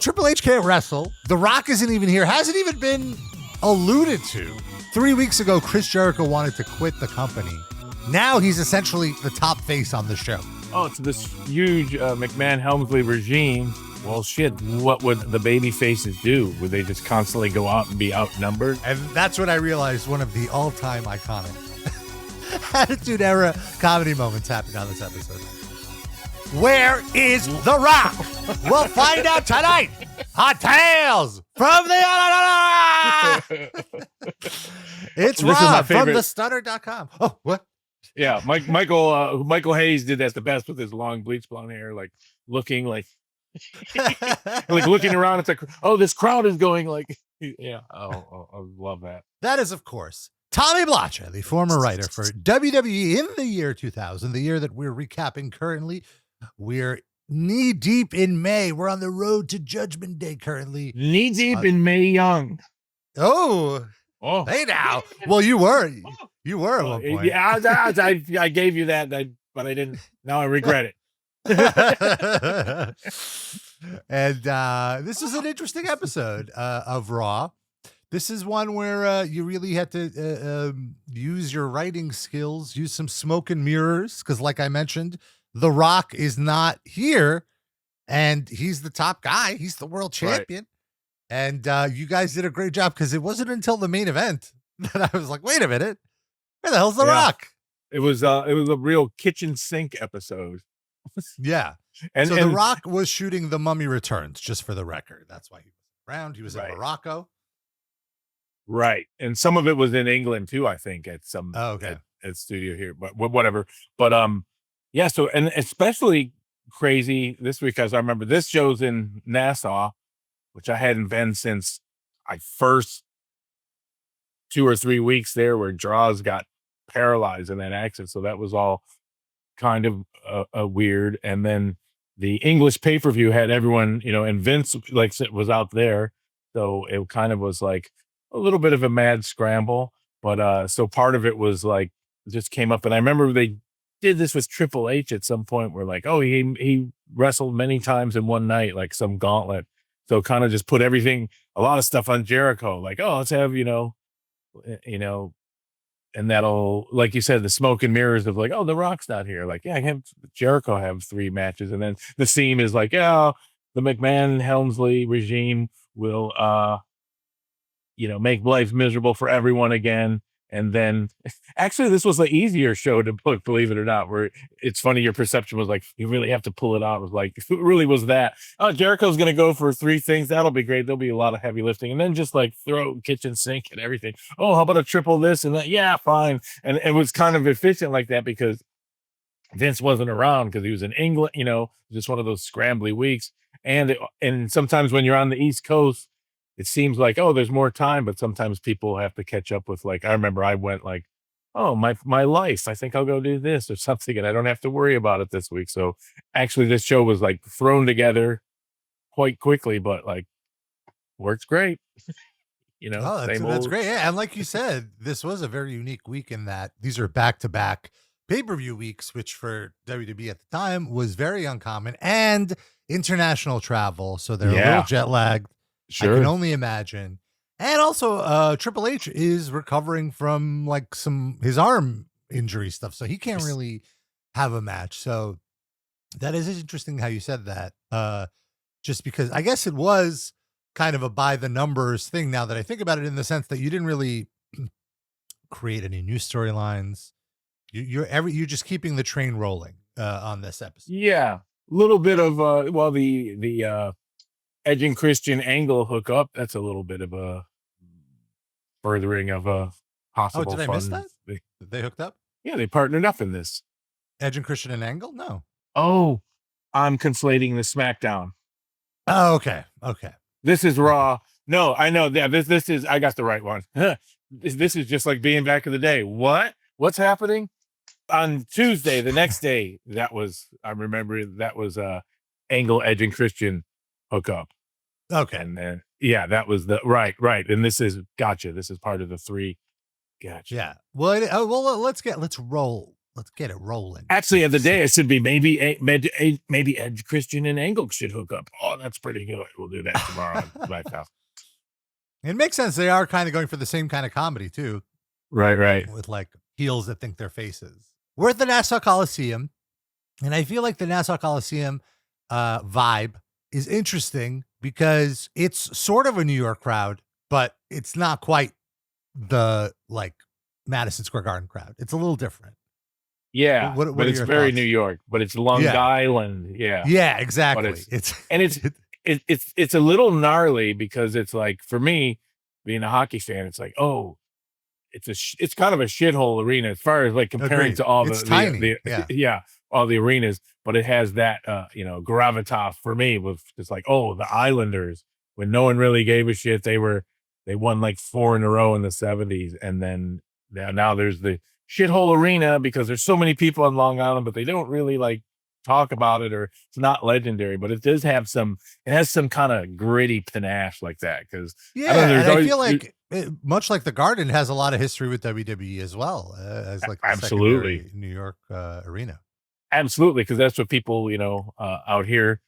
Triple H can't wrestle. The Rock isn't even here. Hasn't even been alluded to. 3 weeks ago, Chris Jericho wanted to quit the company. Now he's essentially the top face on the show. Oh, it's this huge McMahon-Helmsley regime. Well, shit, what would the baby faces do? Would they just constantly go out and be outnumbered? And that's when I realized one of the all-time iconic Attitude Era comedy moments happened on this episode. Where is The Rock? We'll find out tonight on Tales from the... It's Rob from thestunner.com. Oh, what? Yeah, Michael Hayes did that the best with his long bleach blonde hair, like looking like looking around. It's like, oh, this crowd is going like, yeah. Oh, I love that. That is, of course, Tommy Blacha, the former writer for WWE in the year 2000, the year that we're recapping currently. We're knee deep in May. We're on the road to Judgment Day currently. Knee deep in May Young. Oh, hey now. Well, you were at one point. Yeah, I gave you that, but I didn't. Now I regret it. And this is an interesting episode of Raw. This is one where you really had to use your writing skills, use some smoke and mirrors, because like I mentioned, The Rock is not here, and he's the top guy. He's the world champion. Right. And you guys did a great job, because it wasn't until the main event that I was like, wait a minute, where the hell's The Rock? It was a real kitchen sink episode. Yeah. And The Rock was shooting The Mummy Returns, just for the record. That's why he was around. He was in Morocco. Right. And some of it was in England too, I think, at some at studio here, but whatever. But yeah, so, and especially crazy this week, because I remember this show's in Nassau, which I hadn't been since I first 2 or 3 weeks there, where Draws got paralyzed in that accident. So that was all kind of weird. And then the English pay-per-view had everyone, and Vince was out there. So it kind of was like a little bit of a mad scramble. But so part of it was like, just came up. And I remember they did this with Triple H at some point, where like, oh, he wrestled many times in one night, like some gauntlet. So kind of just put everything, a lot of stuff on Jericho, like, oh, let's have, and that'll, like you said, the smoke and mirrors of like, oh, The Rock's not here. Like, yeah, Jericho have 3 matches. And then the theme is like, yeah, the McMahon-Helmsley regime will, make life miserable for everyone again. And then actually this was the easier show to book, believe it or not, where it's funny. Your perception was like, you really have to pull it out. It was like, it really was that, oh, Jericho's going to go for 3 things. That'll be great. There'll be a lot of heavy lifting. And then just like throw kitchen sink and everything. Oh, how about a triple this and that? Yeah, fine. And it was kind of efficient like that, because Vince wasn't around, because he was in England, just one of those scrambly weeks. And sometimes when you're on the East Coast, it seems like, oh, there's more time, but sometimes people have to catch up with, like, I remember I went like, oh, my life, I think I'll go do this or something, and I don't have to worry about it this week. So actually this show was like thrown together quite quickly, but like works great. That's great. Yeah. And like you said, this was a very unique week in that these are back-to-back pay-per-view weeks, which for WWE at the time was very uncommon, and international travel. So they're a little jet lagged. Sure. I can only imagine. And also Triple H is recovering from like his arm injury stuff, so he can't really have a match. So that is interesting how you said that, just because I guess it was kind of a by the numbers thing, now that I think about it, in the sense that you didn't really create any new storylines. You're just keeping the train rolling on this episode. Yeah, a little bit of the Edge and Christian angle hookup. That's a little bit of a furthering of a possible. Oh, did I miss that? They hooked up? Yeah, they partnered up in this. Edge and Christian and Angle? No. Oh, I'm conflating the SmackDown. Oh, okay. This is Raw. No, I know. Yeah, this is. I got the right one. This is just like being back in the day. What's happening on Tuesday? The next day, I remember that was Angle, Edge, and Christian hookup. Okay. And then that was the right. And this is gotcha. This is part of the 3. Gotcha. Yeah. Well, let's roll let's get it rolling. Actually, of the day, it should be maybe Edge, Christian, and Angle should hook up. Oh, that's pretty good. We'll do that tomorrow on Lifehouse. It makes sense. They are kind of going for the same kind of comedy too. Right. With like heels that think they're faces. We're at the Nassau Coliseum, and I feel like the Nassau Coliseum vibe is interesting because it's sort of a New York crowd, but it's not quite the like Madison Square Garden crowd. It's a little different. Yeah, but it's very thoughts? New York, but it's Long Island. Yeah, exactly. It's a little gnarly because it's like, for me, being a hockey fan, it's like, oh, it's kind of a shithole arena as far as like comparing to all all the arenas, but it has that gravitas for me with just like, oh, the Islanders, when no one really gave a shit, they won like 4 in a row in the 70s, and then now there's the shithole arena because there's so many people on Long Island, but they don't really like talk about it, or it's not legendary, but it does have it has some kind of gritty panache like that. Because I feel like much like the Garden has a lot of history with WWE as well, as like absolutely New York arena. Absolutely, because that's what people out here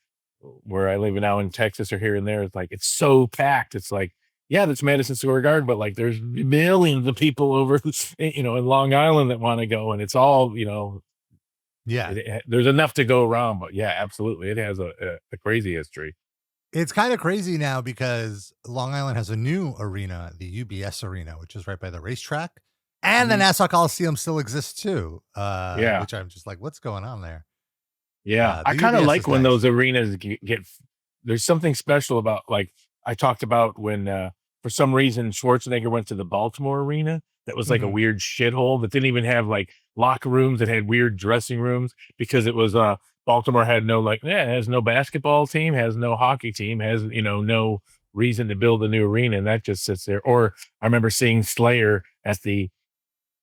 where I live now in Texas or here and there, it's like it's so packed. It's like, yeah, that's Madison Square Garden, but like there's millions of people over, in Long Island that want to go, and it's all, there's enough to go around. But yeah, absolutely, it has a crazy history. It's kind of crazy now because Long Island has a new arena, the UBS Arena, which is right by the racetrack, and the Nassau Coliseum still exists too. Which I'm just like, what's going on there? Yeah, I kind of like when those arenas get. There's something special about, like I talked about when. For some reason, Schwarzenegger went to the Baltimore arena. That was like a weird shithole that didn't even have like locker rooms. That had weird dressing rooms because it was Baltimore had no it has no basketball team, has no hockey team, has no reason to build a new arena, and that just sits there. Or I remember seeing Slayer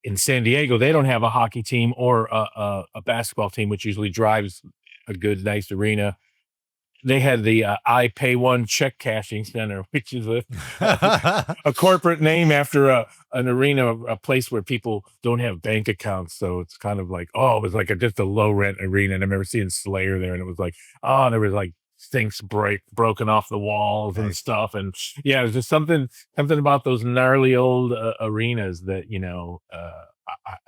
in San Diego. They don't have a hockey team or a basketball team, which usually drives a good, nice arena. They had the I Pay One check cashing center, which is a corporate name after an arena, a place where people don't have bank accounts. So it's kind of like, it was like just a low rent arena. And I remember seeing Slayer there, and it was like, there was like things broken off the walls and stuff. And yeah, it was just something about those gnarly old arenas that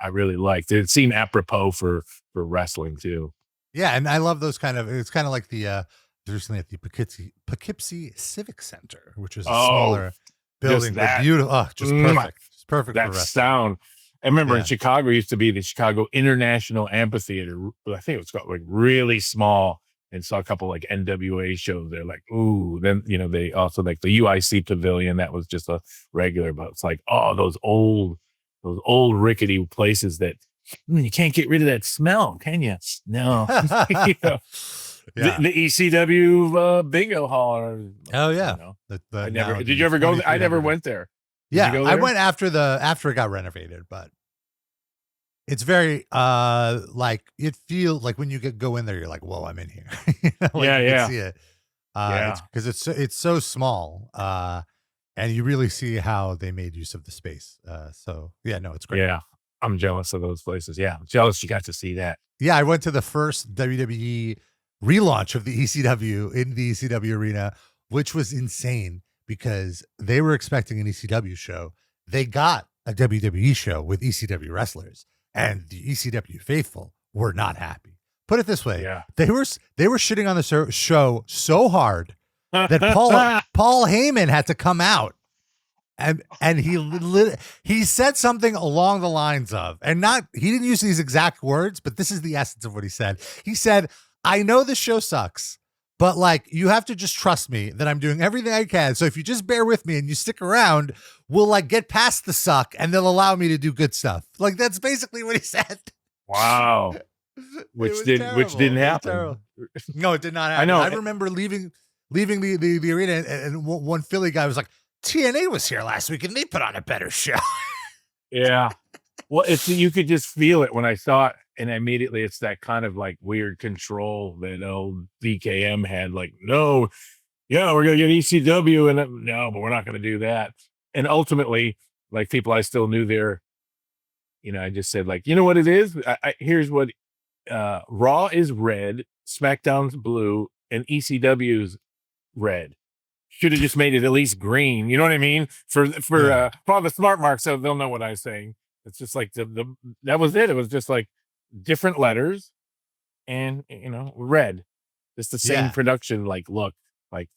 I really liked. It seemed apropos for wrestling too. Yeah, and I love those it's kind of like the. Recently at the Poughkeepsie Civic Center, which is a smaller building, but beautiful. Just perfect. Just perfect. That sound. I remember in Chicago, it used to be the Chicago International Amphitheater. I think it was called, like, really small, and saw a couple like NWA shows there. Like, ooh, then they also like the UIC Pavilion. That was just a regular, but it's like, those old rickety places that you can't get rid of that smell, can you? No. The ECW bingo hall. Did you ever go? I never went there. Yeah, I went after it got renovated, but it's very like it feels like when you go in there, you're like, whoa, I'm in here. You can see it. Because it's so small, and you really see how they made use of the space. It's great. Yeah, I'm jealous of those places. Yeah, I'm jealous you got to see that. Yeah, I went to the first WWE relaunch of the ECW in the ECW arena, which was insane because they were expecting an ECW show. They got a WWE show with ECW wrestlers, and the ECW faithful were not happy. Put it this way. Yeah. They were shitting on the show so hard that Paul Heyman had to come out and he said something along the lines of, he didn't use these exact words, but this is the essence of what he said. He said, I know the show sucks, but like, you have to just trust me that I'm doing everything I can. So if you just bear with me and you stick around, we'll like get past the suck and they'll allow me to do good stuff. Like, that's basically what he said. Wow. Which didn't happen. No, it did not happen. I know. I remember leaving the arena, and one Philly guy was like, TNA was here last week and they put on a better show. Yeah. Well, you could just feel it when I saw it. And immediately it's that kind of like weird control that old DKM had, like, no, we're going to get ECW. And no, but we're not going to do that. And ultimately, like, people I still knew there I just said, like, you know what it is? Here's what Raw is red, SmackDown's blue, and ECW's red. Should have just made it at least green. You know what I mean? For the smart mark, so they'll know what I'm saying. It's just like that was it. It was just like different letters and red. It's the same production, like look, like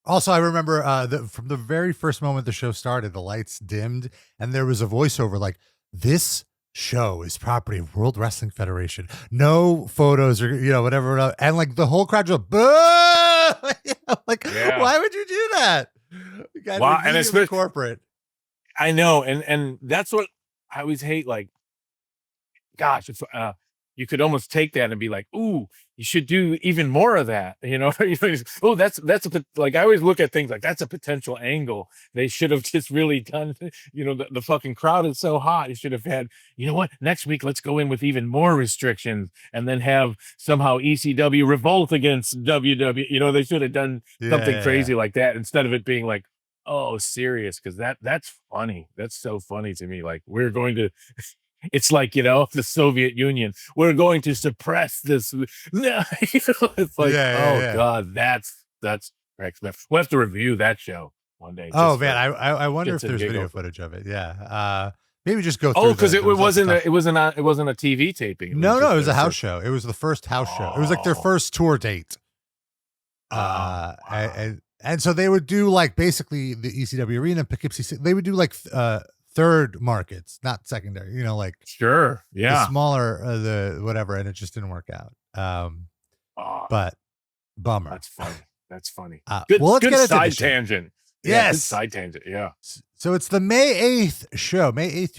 also I remember from the very first moment the show started, the lights dimmed and there was a voiceover like, this show is property of World Wrestling Federation. No photos or whatever, and like the whole crowd just boo. Why would you do that? Wow, and it's corporate. I know, and that's what I always hate. Like, gosh, it's you could almost take that and be like, ooh, you should do even more of that. Oh, that's like, I always look at things like that's a potential angle. They should have just really done, the fucking crowd is so hot. You should have had, what, next week, let's go in with even more restrictions and then have somehow ECW revolt against WWE. They should have done something crazy like that instead of it being like, oh, serious. Cause that's funny. That's so funny to me. Like, we're going to, it's like, the Soviet Union. We're going to suppress this. It's like, God, that's we'll have to review that show one day. Oh man, I wonder if there's video footage of it. Yeah, maybe just go through. Oh, because it wasn't a TV taping. No, it was a house show. It was the first house show. It was like their first tour date. And so they would do like basically the ECW arena, Poughkeepsie. They would do like third markets, not secondary, like sure. Yeah. The smaller, the whatever. And it just didn't work out. But bummer. That's funny. Good, well, let's good get side tangent. Yes. Good side tangent. Yeah. So it's the May 8th show, May 8th,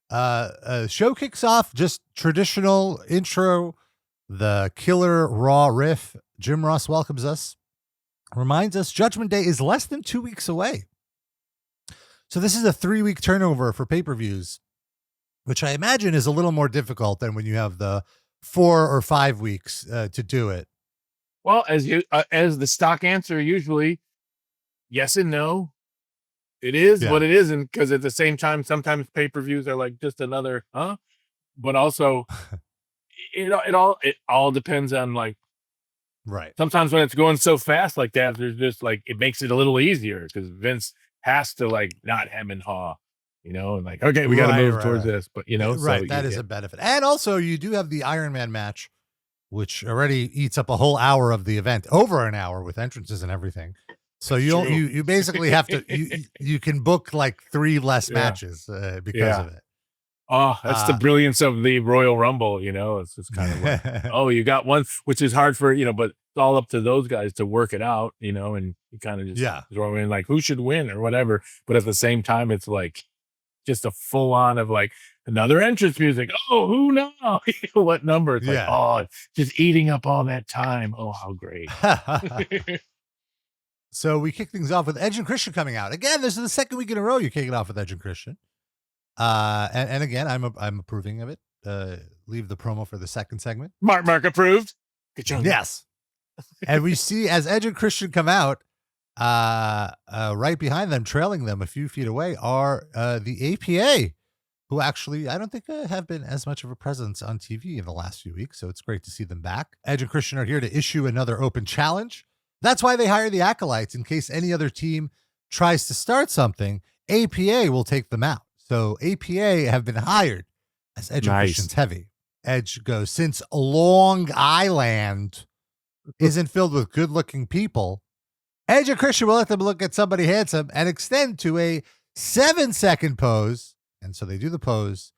2000. Show kicks off just traditional intro, the killer Raw riff. Jim Ross welcomes us, reminds us Judgment Day is less than 2 weeks away. So this is a 3-week turnover for pay-per-views, which I imagine is a little more difficult than when you have the 4 or 5 weeks to do it. Well, as the stock answer usually, yes and no. It is what it isn't, because at the same time, sometimes pay-per-views are like just another, but also it all depends on like, right. Sometimes when it's going so fast like that, there's just like, it makes it a little easier because Vince has to like not hem and haw, and like, okay, we got to move towards this, but right. So that is a benefit. And also you do have the Iron Man match, which already eats up a whole hour of the event, over an hour with entrances and everything. So you basically have to, you can book like 3 less matches because of it. Oh, that's the brilliance of the Royal Rumble, it's just kind of like, oh, you got one, which is hard for, but it's all up to those guys to work it out, and you kind of just throw in like who should win or whatever. But at the same time, it's like just a full on of like another entrance music. Oh, who now? What number? It's like, oh, just eating up all that time. Oh, how great. So we kick things off with Edge and Christian coming out. Again, this is the second week in a row you're kicking off with Edge and Christian. And again, I'm approving of it. Leave the promo for the second segment. Mark approved. Yes. And we see as Edge and Christian come out, right behind them, trailing them a few feet away, are the APA, who actually I don't think have been as much of a presence on TV in the last few weeks. So it's great to see them back. Edge and Christian are here to issue another open challenge. That's why they hire the Acolytes, in case any other team tries to start something. APA will take them out. So APA have been hired as Edge and Christian's heavy. Edge goes, since Long Island isn't filled with good-looking people, Edge and Christian will let them look at somebody handsome and extend to a 7-second pose. And so they do the pose.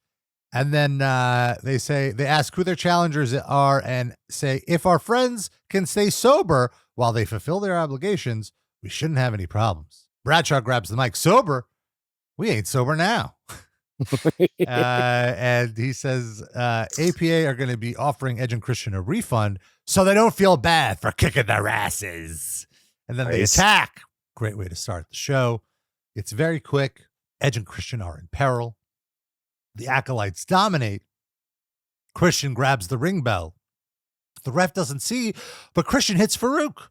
And then they ask who their challengers are and say, if our friends can stay sober while they fulfill their obligations, we shouldn't have any problems. Bradshaw grabs the mic. Sober? We ain't sober now. And he says APA are going to be offering Edge and Christian a refund so they don't feel bad for kicking their asses. And then they attack. Great way to start the show. It's very quick. Edge and Christian are in peril. The Acolytes dominate. Christian grabs the ring bell. The ref doesn't see, but Christian hits Farouk.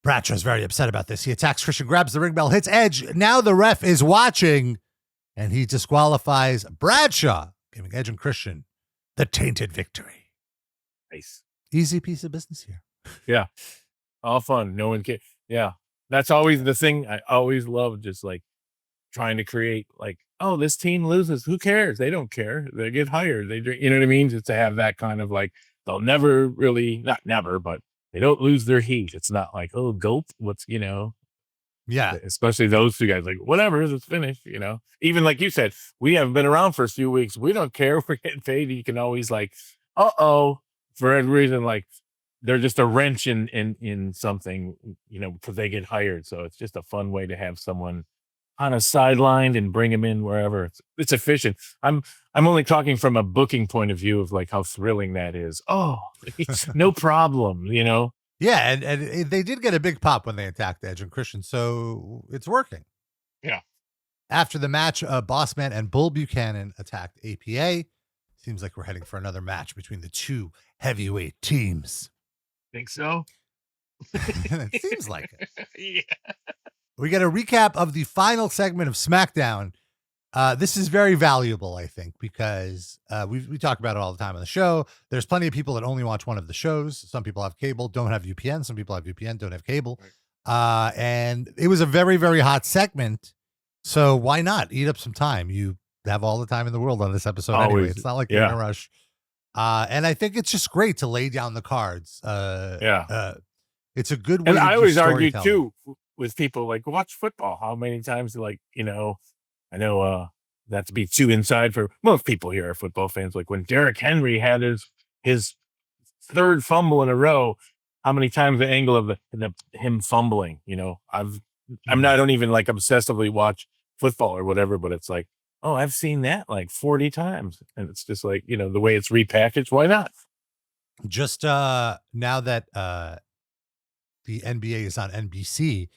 Bradshaw's very upset about this. He attacks Christian, grabs the ring bell, hits Edge. Now the ref is watching. and he disqualifies Bradshaw, giving Edge and Christian the tainted victory. Nice. Easy piece of business here. Yeah. All fun. No one cares. Yeah. That's always the thing. I always love just like trying to create like, oh, this team loses. Who cares? They don't care. They get hired. They, you know what I mean? Just to have that kind of like, they'll never really, not never, but they don't lose their heat. It's not like, oh, gulp. What's, you know? Yeah. Especially those two guys, like, whatever, it's finished, you know? Even like you said, we haven't been around for a few weeks. We don't care. We're getting paid. You can always like, for any reason, like they're just a wrench in something, you know, because they get hired. So it's just a fun way to have someone on a sidelined and bring them in wherever. It's efficient. I'm only talking from a booking point of view of like how thrilling that is. Oh, no problem, you know? Yeah, and they did get a big pop when they attacked Edge and Christian, so it's working. Yeah. After the match, Bossman and Bull Buchanan attacked APA. Seems like we're heading for another match between the two heavyweight teams. Think so? It seems like it. Yeah. We get a recap of the final segment of SmackDown. This is very valuable, I think, because we talk about it all the time on the show. There's plenty of people that only watch one of the shows. Some people have cable, don't have VPN. Some people have VPN, don't have cable. Right. And it was a very, very hot segment. So why not eat up some time? You have all the time in the world on this episode anyway. It's not like you're in a rush. And I think it's just great to lay down the cards. It's a good way. And I always argue too with people like, watch football. How many times, like, you know, I know not to be too inside for most people here are football fans. Like when Derrick Henry had his third fumble in a row, how many times the angle of him fumbling, you know, I don't even like obsessively watch football or whatever, but it's like, oh, I've seen that like 40 times. And it's just like, you know, the way it's repackaged, why not? Just now that the NBA is on NBC,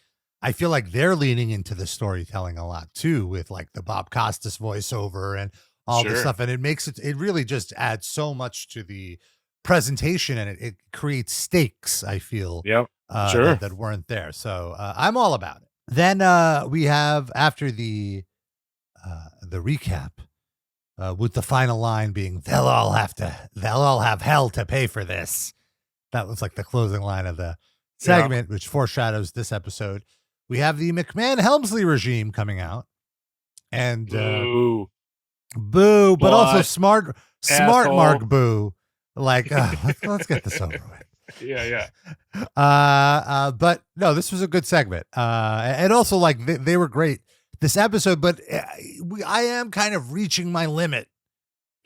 I feel like they're leaning into the storytelling a lot too, with like the Bob Costas voiceover and all this stuff. And it really just adds so much to the presentation, and it creates stakes, I feel, that weren't there. So I'm all about it. Then we have, after the recap, with the final line being, they'll all have hell to pay for this. That was like the closing line of the segment, which foreshadows this episode. We have the McMahon-Helmsley regime coming out, and boo, but also smart Mark boo. Like, let's get this over with. Yeah. But no, this was a good segment. And also like they were great this episode, but I am kind of reaching my limit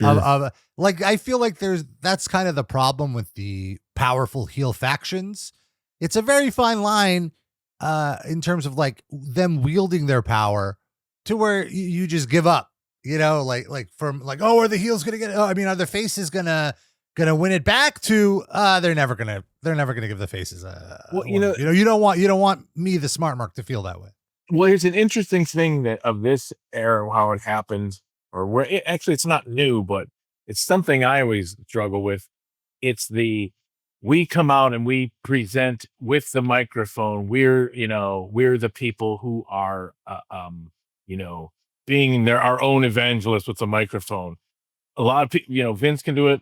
of like, I feel like that's kind of the problem with the powerful heel factions. It's a very fine line in terms of like them wielding their power to where you just give up, you know, like from like, oh, are the heels going to get, are the faces going to win it back to, they're never going to give the faces you don't want me, the smart mark, to feel that way. Well, here's an interesting thing that of this era, how it happened, or where it's not new, but it's something I always struggle with. It's we come out and we present with the microphone. We're the people who are, being our own evangelists with the microphone. A lot of people, Vince can do it,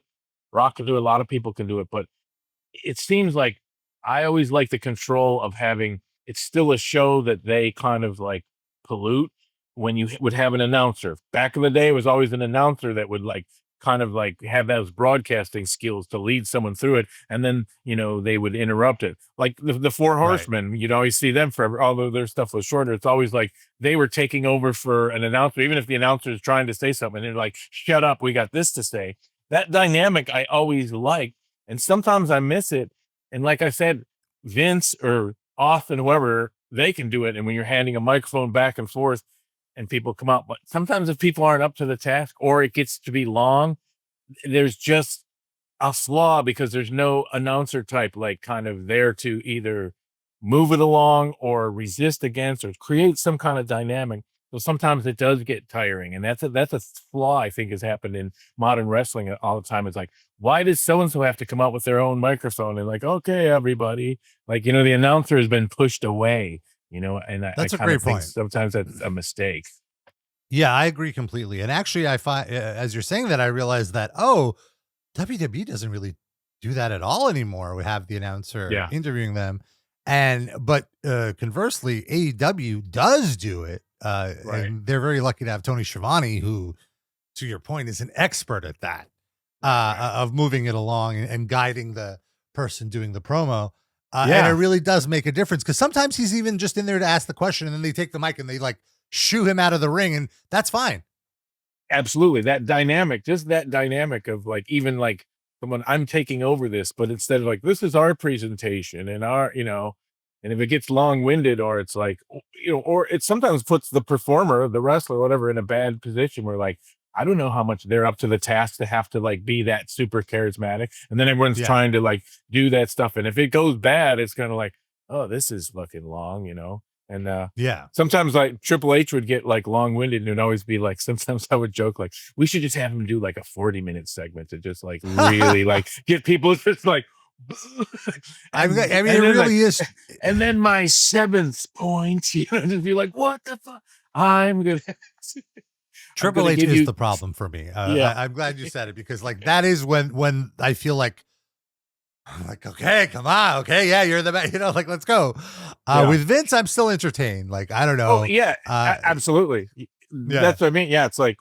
Rock can do it, a lot of people can do it, but it seems like I always like the control of having, it's still a show that they kind of like pollute when you would have an announcer. Back in the day, it was always an announcer that would like kind of like have those broadcasting skills to lead someone through it, and then they would interrupt it. Like the Four Horsemen, right. You'd always see them forever, although their stuff was shorter. It's always like they were taking over for an announcer, even if the announcer is trying to say something, they're like, shut up, we got this to say. That dynamic I always liked, and sometimes I miss it. And like I said, Vince or Austin, whoever, they can do it. And when you're handing a microphone back and forth and people come out, but sometimes if people aren't up to the task or it gets to be long, there's just a flaw because there's no announcer type, like kind of there to either move it along or resist against or create some kind of dynamic. So sometimes it does get tiring. And that's a flaw I think has happened in modern wrestling all the time. It's like, why does so-and-so have to come out with their own microphone? And like, okay, everybody, like, the announcer has been pushed away, and that's a great point. Sometimes that's a mistake. Yeah, I agree completely. And actually, I find as you're saying that, I realized that WWE doesn't really do that at all anymore. We have the announcer interviewing them, but conversely, AEW does do it, and they're very lucky to have Tony Schiavone, who, to your point, is an expert at that, of moving it along and guiding the person doing the promo. And it really does make a difference, because sometimes he's even just in there to ask the question, and then they take the mic and they like shoo him out of the ring, and that's fine. Absolutely. That dynamic of like, even like someone, I'm taking over this, but instead of like, this is our presentation and our, and if it gets long-winded, or it's like, or it sometimes puts the performer, the wrestler, whatever, in a bad position where like, I don't know how much they're up to the task to have to like be that super charismatic. And then everyone's trying to like do that stuff. And if it goes bad, it's kind of like, oh, this is fucking long, And sometimes like Triple H would get like long-winded, and it'd always be like, sometimes I would joke like, we should just have him do like a 40-minute segment to just like really like get people just like I mean, it really is. And then my seventh point, just be like, what the fuck? I'm gonna Triple H is the problem for me. I'm glad you said it, because like that is when I feel like, I'm like, okay, come on. Okay. Yeah. You're the best, like, let's go. With Vince, I'm still entertained. Like, I don't know. Oh yeah, absolutely. That's what I mean. Yeah. It's like,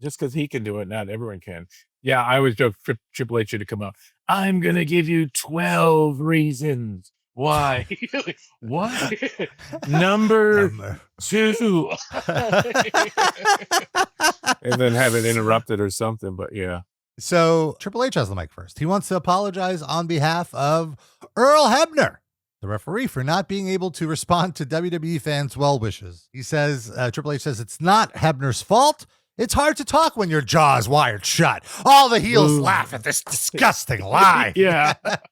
just because he can do it, not everyone can. Yeah. I always joke Triple H should come out. I'm going to give you 12 reasons why. What? Number 2. And then have it interrupted or something. But yeah. So Triple H has the mic first. He wants to apologize on behalf of Earl Hebner, the referee, for not being able to respond to WWE fans' well wishes. He says, Triple H says, it's not Hebner's fault. It's hard to talk when your jaw is wired shut. All the heels laugh at this disgusting lie. It's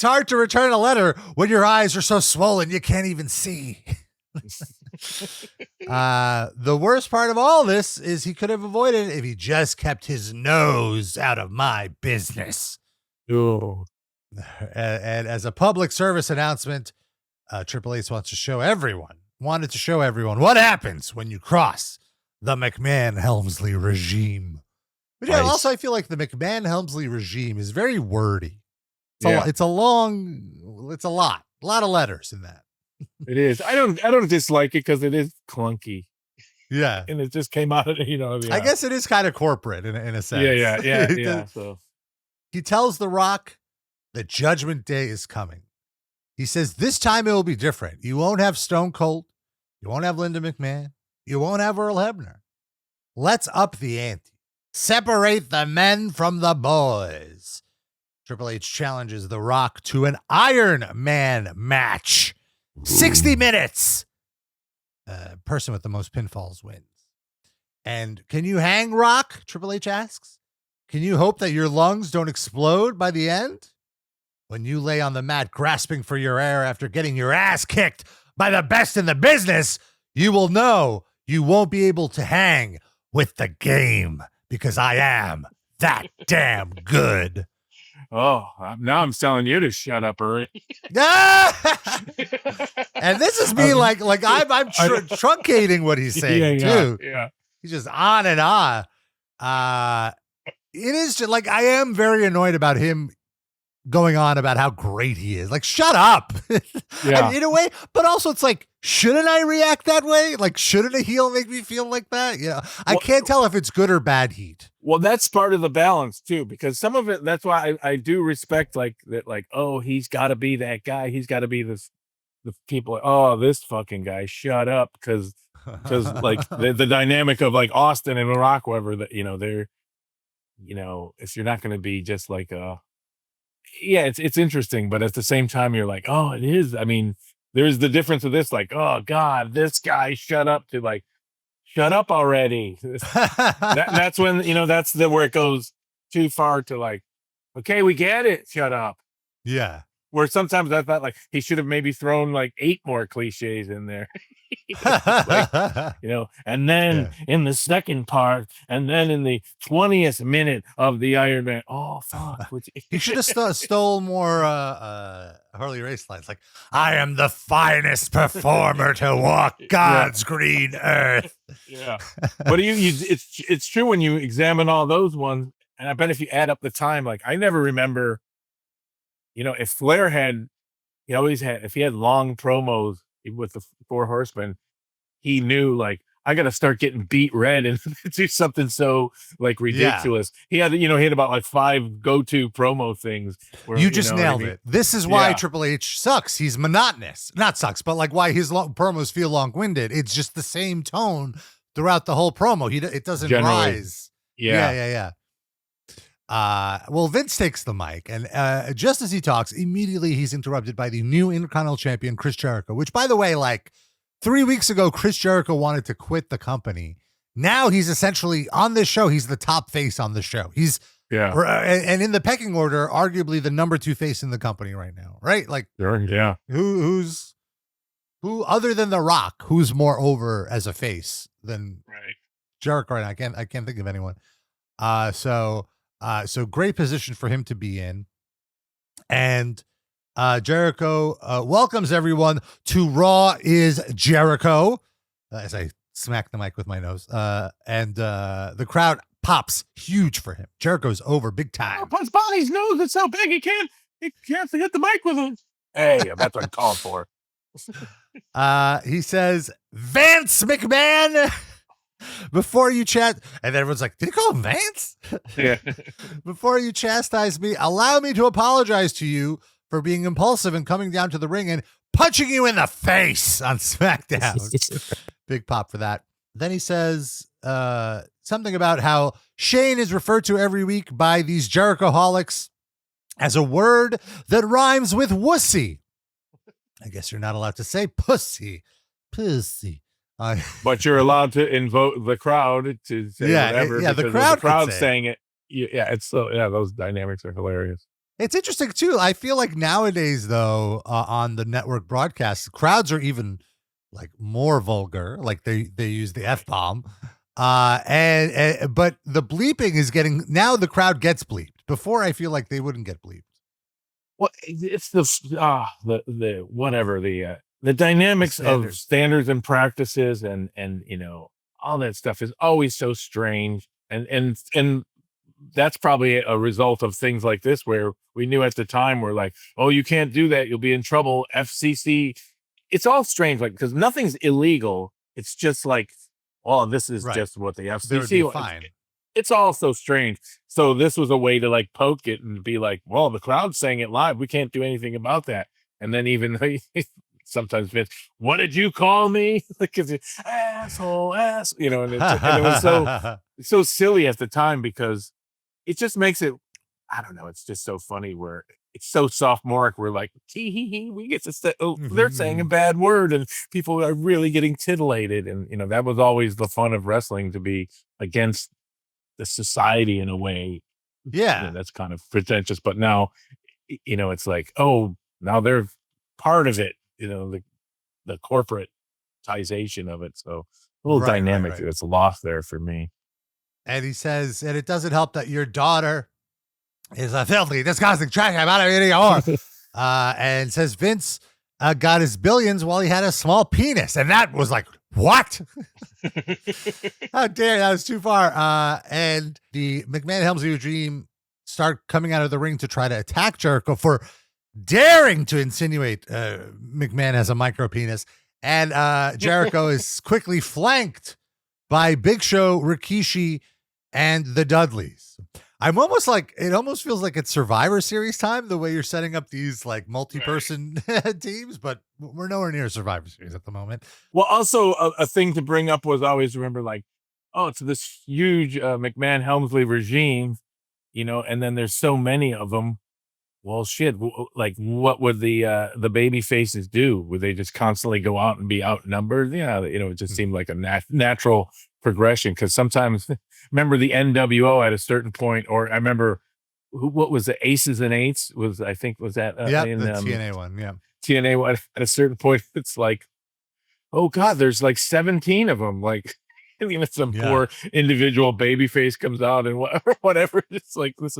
hard to return a letter when your eyes are so swollen you can't even see. The worst part of all this is he could have avoided it if he just kept his nose out of my business. Oh. And as a public service announcement, Triple H wanted to show everyone what happens when you cross the McMahon-Helmsley regime. But also I feel like the McMahon-Helmsley regime is very wordy. It's a lot of letters in that. It is. I don't dislike it because it is clunky. Yeah. And it just came out of, I guess it is kind of corporate in a sense. Yeah. So he tells The Rock that Judgment Day is coming. He says, this time it will be different. You won't have Stone Cold. You won't have Linda McMahon. You won't have Earl Hebner. Let's up the ante. Separate the men from the boys. Triple H challenges The Rock to an Iron Man match. 60 minutes. Person with the most pinfalls wins. And can you hang, Rock? Triple H asks. Can you hope that your lungs don't explode by the end? When you lay on the mat grasping for your air after getting your ass kicked by the best in the business, you will know you won't be able to hang with the game, because I am that damn good. Oh, now I'm telling you to shut up, Uri. And this is me like I'm truncating what he's saying too. Yeah. He's just on and on. It is just like, I am very annoyed about him going on about how great he is. Like, shut up. And in a way, but also it's like, shouldn't I react that way? Like, shouldn't a heel make me feel like that? I can't tell if it's good or bad heat. Well, that's part of the balance too, because some of it, that's why I do respect like that, like, oh, he's got to be that guy. He's got to be the people. Oh, this fucking guy, shut up. Cause like the dynamic of like Austin and Rock, whoever that, they're, if you're not going to be just like, it's interesting, but at the same time, you're like, oh, it is. I mean, there's the difference of this, like, oh God, this guy, shut up, to like, shut up already. That's when, that's where it goes too far to like, okay, we get it. Shut up. Yeah. where sometimes I thought like he should have maybe thrown like 8 more cliches in there. Like, and then in the second part, and then in the 20th minute of the Iron Man. Oh fuck! He should have stole more Harley Race lines, like "I am the finest performer to walk God's green earth." Yeah, but it's true when you examine all those ones, and I bet if you add up the time, like I never remember. If Flair had, if he had long promos with the 4 Horsemen, he knew like I got to start getting beat red and do something so like ridiculous. Yeah. He had about like 5 go-to promo things. Where, you just nailed it. This is why Triple H sucks. He's monotonous. Not sucks, but like why his promos feel long-winded. It's just the same tone throughout the whole promo. It doesn't rise. Yeah. Well, Vince takes the mic, and just as he talks, immediately he's interrupted by the new Intercontinental Champion, Chris Jericho, which, by the way, like 3 weeks ago, Chris Jericho wanted to quit the company. Now he's essentially on this show. He's the top face on the show. And in the pecking order, arguably the number 2 face in the company right now, right? Like, who other than The Rock, who's more over as a face than Jericho right now? I can't think of anyone. So great position for him to be in. And Jericho welcomes everyone to Raw is Jericho, as I smack the mic with my nose. And the crowd pops huge for him. Jericho's over big time. Pasbani's nose is so big he can't hit the mic with him. Hey, that's what I'm called for. He says, Vince McMahon, before you chat, and everyone's like, did he call him Vance? Yeah. Before you chastise me, allow me to apologize to you for being impulsive and coming down to the ring and punching you in the face on SmackDown. Big pop for that. Then he says something about how Shane is referred to every week by these Jericho-holics as a word that rhymes with wussy. I guess you're not allowed to say pussy. Pussy. But you're allowed to invoke the crowd to say whatever. Yeah, the crowd saying it. It's so those dynamics are hilarious. It's interesting too. I feel like nowadays, though, on the network broadcasts, crowds are even like more vulgar. Like they use the F-bomb, but the bleeping is getting now. The crowd gets bleeped. Before, I feel like they wouldn't get bleeped. Well, it's the dynamics of standards and practices and all that stuff is always so strange. And that's probably a result of things like this, where we knew at the time we're like, oh, you can't do that. You'll be in trouble. FCC. It's all strange, like, because nothing's illegal. It's just like, oh, this is just what the FCC fine. It's all so strange. So this was a way to like poke it and be like, well, the crowd's saying it live. We can't do anything about that. And then even sometimes Vince, what did you call me? Like, asshole, ass, and it was so silly at the time, because it just makes it, I don't know, it's just so funny where it's so sophomoric. We're like, we get to say, they're saying a bad word and people are really getting titillated. And, that was always the fun of wrestling, to be against the society in a way. Yeah. That's kind of pretentious, but now, it's like, oh, now they're part of it, the corporatization of it. So a little dynamic that's lost there for me. And he says, and it doesn't help that your daughter is a filthy, disgusting trash about it. And says Vince got his billions while he had a small penis. And that was like, what? How dare, that was too far. And the McMahon-Helmsley regime start coming out of the ring to try to attack Jericho for daring to insinuate McMahon has a micro penis. And Jericho is quickly flanked by Big Show, Rikishi, and the Dudleys. I'm almost like, it almost feels like it's Survivor Series time, the way you're setting up these like multi-person teams, but we're nowhere near Survivor Series at the moment. Well, also a thing to bring up was always remember, like, oh, it's this huge McMahon-Helmsley regime, and then there's so many of them. Well, shit, like what would the baby faces do? Would they just constantly go out and be outnumbered? Yeah, it just seemed like a natural progression, because sometimes, remember the NWO at a certain point, or I remember what was the Aces and Eights was, I think was that the TNA one. Yeah. TNA one. At a certain point, it's like, oh God, there's like 17 of them. Like, some poor individual babyface comes out and whatever. It's like, this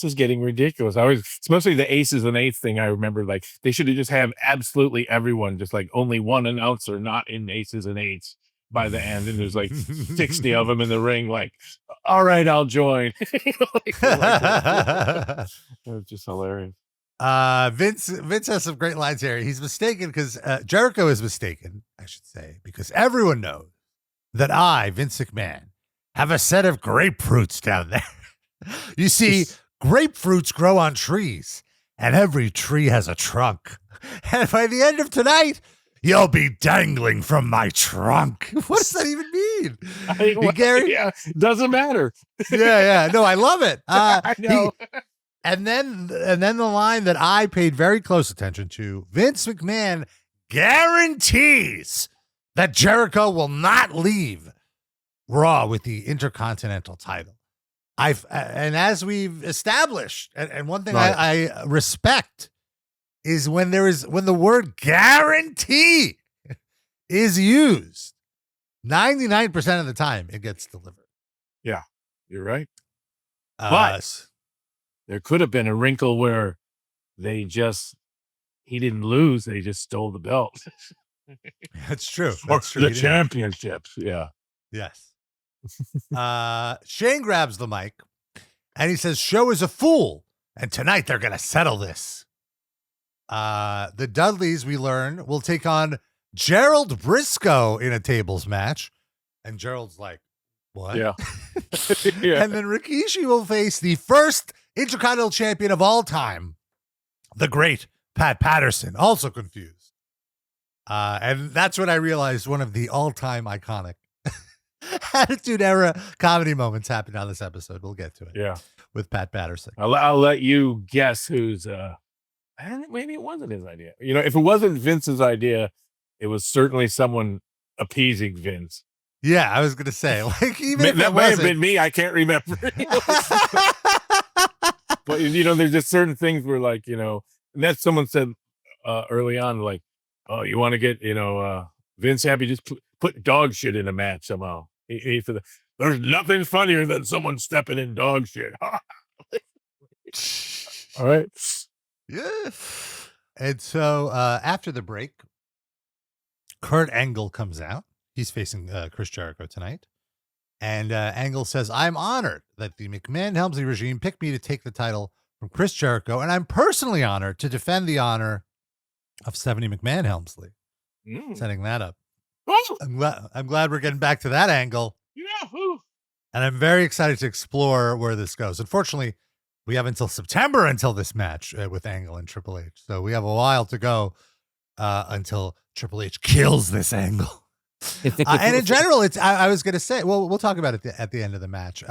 is getting ridiculous. It's mostly the Aces and Eights thing. I remember, like, they should have just have absolutely everyone, just like only one announcer not in Aces and Eights by the end. And there's like 60 of them in the ring. Like, all right, I'll join. It was just hilarious. Vince has some great lines here. He's mistaken because Jericho is mistaken, I should say, because everyone knows that I, Vince McMahon, have a set of grapefruits down there. You see, grapefruits grow on trees, and every tree has a trunk. And by the end of tonight, you'll be dangling from my trunk. What does that even mean? Gary? Yeah, doesn't matter. Yeah. No, I love it. I know. And then the line that I paid very close attention to, Vince McMahon guarantees that Jericho will not leave Raw with the Intercontinental title. And as we've established, and one thing I respect is when the word guarantee is used, 99% of the time it gets delivered. Yeah, you're right. But there could have been a wrinkle where he didn't lose, they just stole the belt. That's true. The championships. Yeah. Yes. Shane grabs the mic and he says, "Show is a fool, and tonight they're going to settle this." The Dudleys, we learn, will take on Gerald Brisco in a tables match. And Gerald's like, what? Yeah. And then Rikishi will face the first Intercontinental Champion of all time, the great Pat Patterson, also confused. And that's when I realized one of the all-time iconic Attitude Era comedy moments happened on this episode. We'll get to it. Yeah. With Pat Patterson. I'll let you guess who's, maybe it wasn't his idea. If it wasn't Vince's idea, it was certainly someone appeasing Vince. Yeah, I was going to say, like, even if that may have been me, I can't remember. But, there's just certain things where, like, and that's someone said early on, like, oh, you want to get, Vince happy, just put dog shit in a match somehow. There's nothing funnier than someone stepping in dog shit. All right. Yeah. And so after the break, Kurt Angle comes out. He's facing Chris Jericho tonight. And Angle says, "I'm honored that the McMahon-Helmsley regime picked me to take the title from Chris Jericho, and I'm personally honored to defend the honor of Stephanie McMahon-Helmsley." Setting that up. I'm glad we're getting back to that angle. Yeah. And I'm very excited to explore where this goes. Unfortunately, we have until September until this match with Angle and Triple H. So we have a while to go until Triple H kills this Angle. And in general, I was going to say, well, we'll talk about it at the end of the match.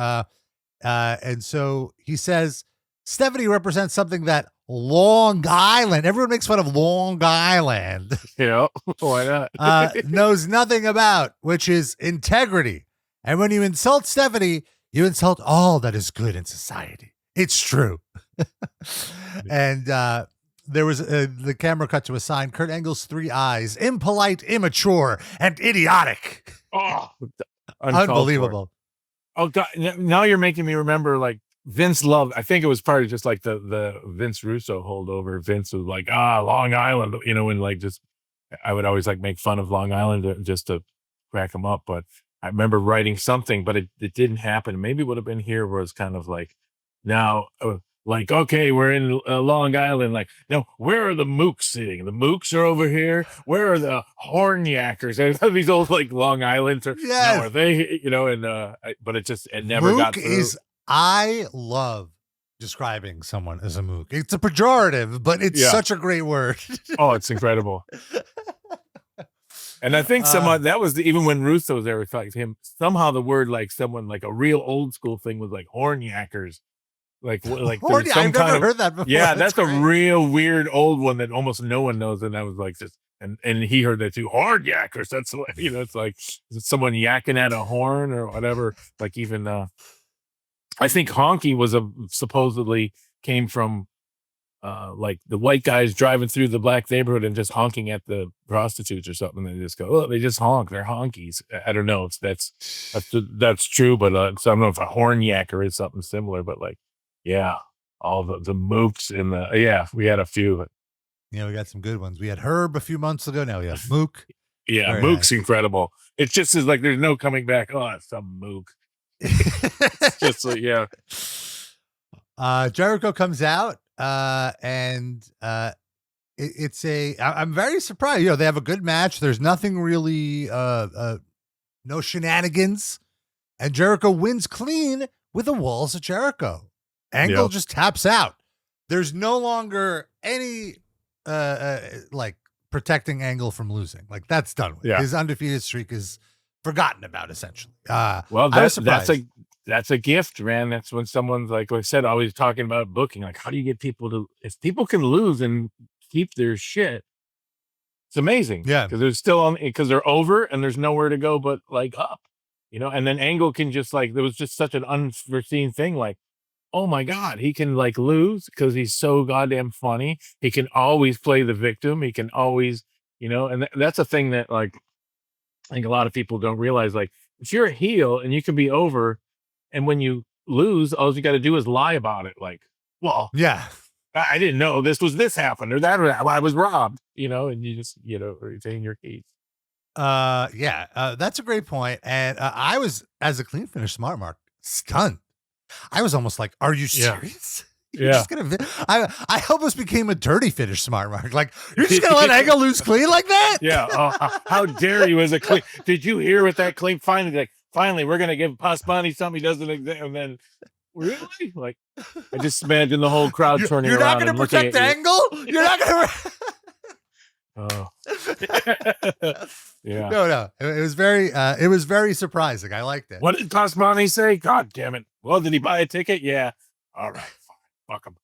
And so he says, Stephanie represents something that Long Island, everyone makes fun of Long Island. Yeah, why not? Knows nothing about, which is integrity. And when you insult Stephanie, you insult all that is good in society. It's true. And there was the camera cut to a sign, Kurt Angle's three eyes, impolite, immature, and idiotic. Oh, unbelievable. Oh, God. Now you're making me remember, like, Vince loved, I think it was part of just like the Vince Russo holdover. Vince was like, Long Island, and like just, I would always like make fun of Long Island just to crack him up. But I remember writing something, but it didn't happen. Maybe it would have been here where it's kind of like, now, like, okay, we're in Long Island. Like, no, where are the mooks sitting? The mooks are over here. Where are the hornyackers? These old like Long Islanders. Yes. No, are they? But it never got through. I love describing someone as a mook. It's a pejorative, but it's such a great word. Oh, it's incredible. And I think that was even when Russo was there, like him, somehow the word like someone like a real old school thing was like hornyackers. Like I've never heard that before. Yeah, that's a real weird old one that almost no one knows. And I was like this, and he heard that too. Hornyackers. That's it's like, is it someone yakking at a horn or whatever? Like even I think honky was supposedly came from like the white guys driving through the black neighborhood and just honking at the prostitutes or something. They just go, oh, they just honk. They're honkies. I don't know if that's true, but so I don't know if a horn yacker is something similar, but like, yeah, all the mooks in we had a few. Yeah, we got some good ones. We had Herb a few months ago. Now we have Mook. Yeah, very Mook's nice. Incredible. It's just is like there's no coming back. Oh, it's some Mook. It's just like, yeah. Jericho comes out. And I'm very surprised. They have a good match. There's nothing really, no shenanigans, and Jericho wins clean with the walls of Jericho. Angle just taps out. There's no longer any, like protecting Angle from losing. Like that's done with. His undefeated streak is forgotten about essentially. Well, that's a gift, man. That's when someone's like I said, always talking about booking. Like, how do you get people if people can lose and keep their shit? It's amazing. Yeah. Because they're still because they're over and there's nowhere to go but like up, and then Angle can just like, there was just such an unforeseen thing. Like, oh my God, he can like lose because he's so goddamn funny. He can always play the victim. He can always, and that's a thing that like, I think a lot of people don't realize. Like, if you're a heel and you can be over, and when you lose, all you got to do is lie about it. Like, well, yeah, I didn't know this happened or that, or I was robbed, and you just, retain your keys. That's a great point. And I was, as a clean finish smart mark, stunned. I was almost like, are you serious? You're just gonna, I almost became a dirty finish smart mark. Like, you're just gonna let Angle lose clean like that? Yeah. Oh, how dare you as a clean? Did you hear what that clean finally, we're going to give Pasbani something he doesn't exist. And then, really? Like, I just imagine the whole crowd turning around. You're not going to protect the Angle? You're not going to. Oh. Yeah. No. It was very surprising. I liked it. What did Pasbani say? God damn it. Well, did he buy a ticket? Yeah. All right. Fine. Fuck him.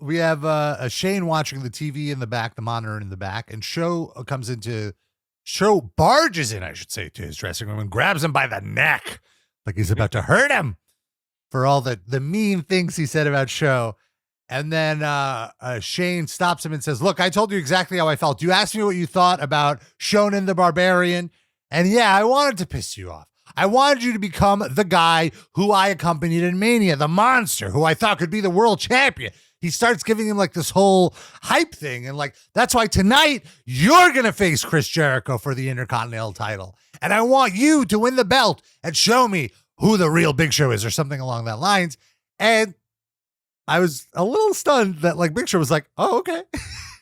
We have a Shane watching the TV in the back, the monitor in the back, and Show barges in, I should say, to his dressing room and grabs him by the neck like he's about to hurt him for all the mean things he said about Show. And then Shane stops him and says, look, I told you exactly how I felt. You asked me what you thought about Shonen the Barbarian. And yeah, I wanted to piss you off. I wanted you to become the guy who I accompanied in Mania, the monster who I thought could be the world champion. He starts giving him like this whole hype thing. And like, that's why tonight you're going to face Chris Jericho for the Intercontinental title. And I want you to win the belt and show me who the real Big Show is or something along that lines. And I was a little stunned that like Big Show was like, oh, okay,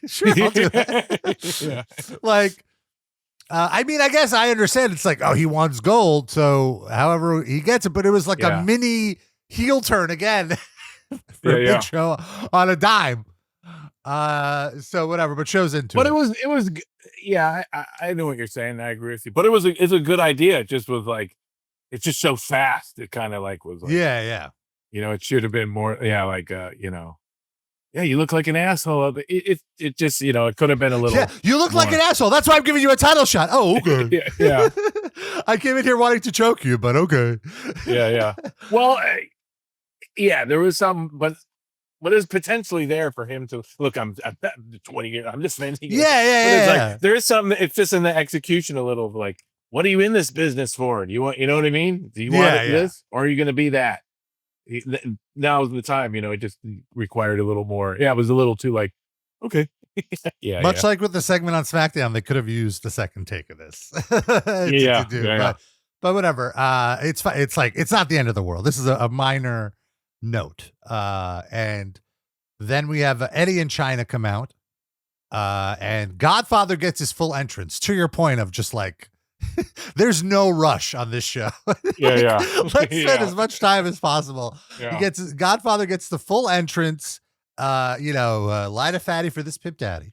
sure, I'll do that. Yeah. Like, I mean, I guess I understand. It's like, oh, he wants gold. So however he gets it, but it was like a mini heel turn again. For a Big Show on a dime. So whatever, but Show's into it. But it was I know what you're saying. I agree with you. But it's a good idea. It just was like, it's just so fast. It kind of like was like, it should have been more, you look like an asshole. It just, it could have been a little. Yeah, you look more like an asshole. That's why I'm giving you a title shot. Oh, okay. Yeah. I came in here wanting to choke you, but okay. Yeah. Well, there was some, but is potentially there for him to look. I'm 20 years. I'm just venting. Yeah. Like, there is something. It's just in the execution a little of like, what are you in this business for? Do you want? You know what I mean? Do you want this, or are you going to be that? Now's the time. It just required a little more. Yeah, it was a little too like, okay. Much like with the segment on SmackDown, they could have used the second take of this. But whatever. It's like it's not the end of the world. This is a minor note. And then we have Eddie and Chyna come out, and Godfather gets his full entrance. To your point of just like, there's no rush on this show. Let's spend as much time as possible. Godfather gets the full entrance. Light a fatty for this Pip Daddy,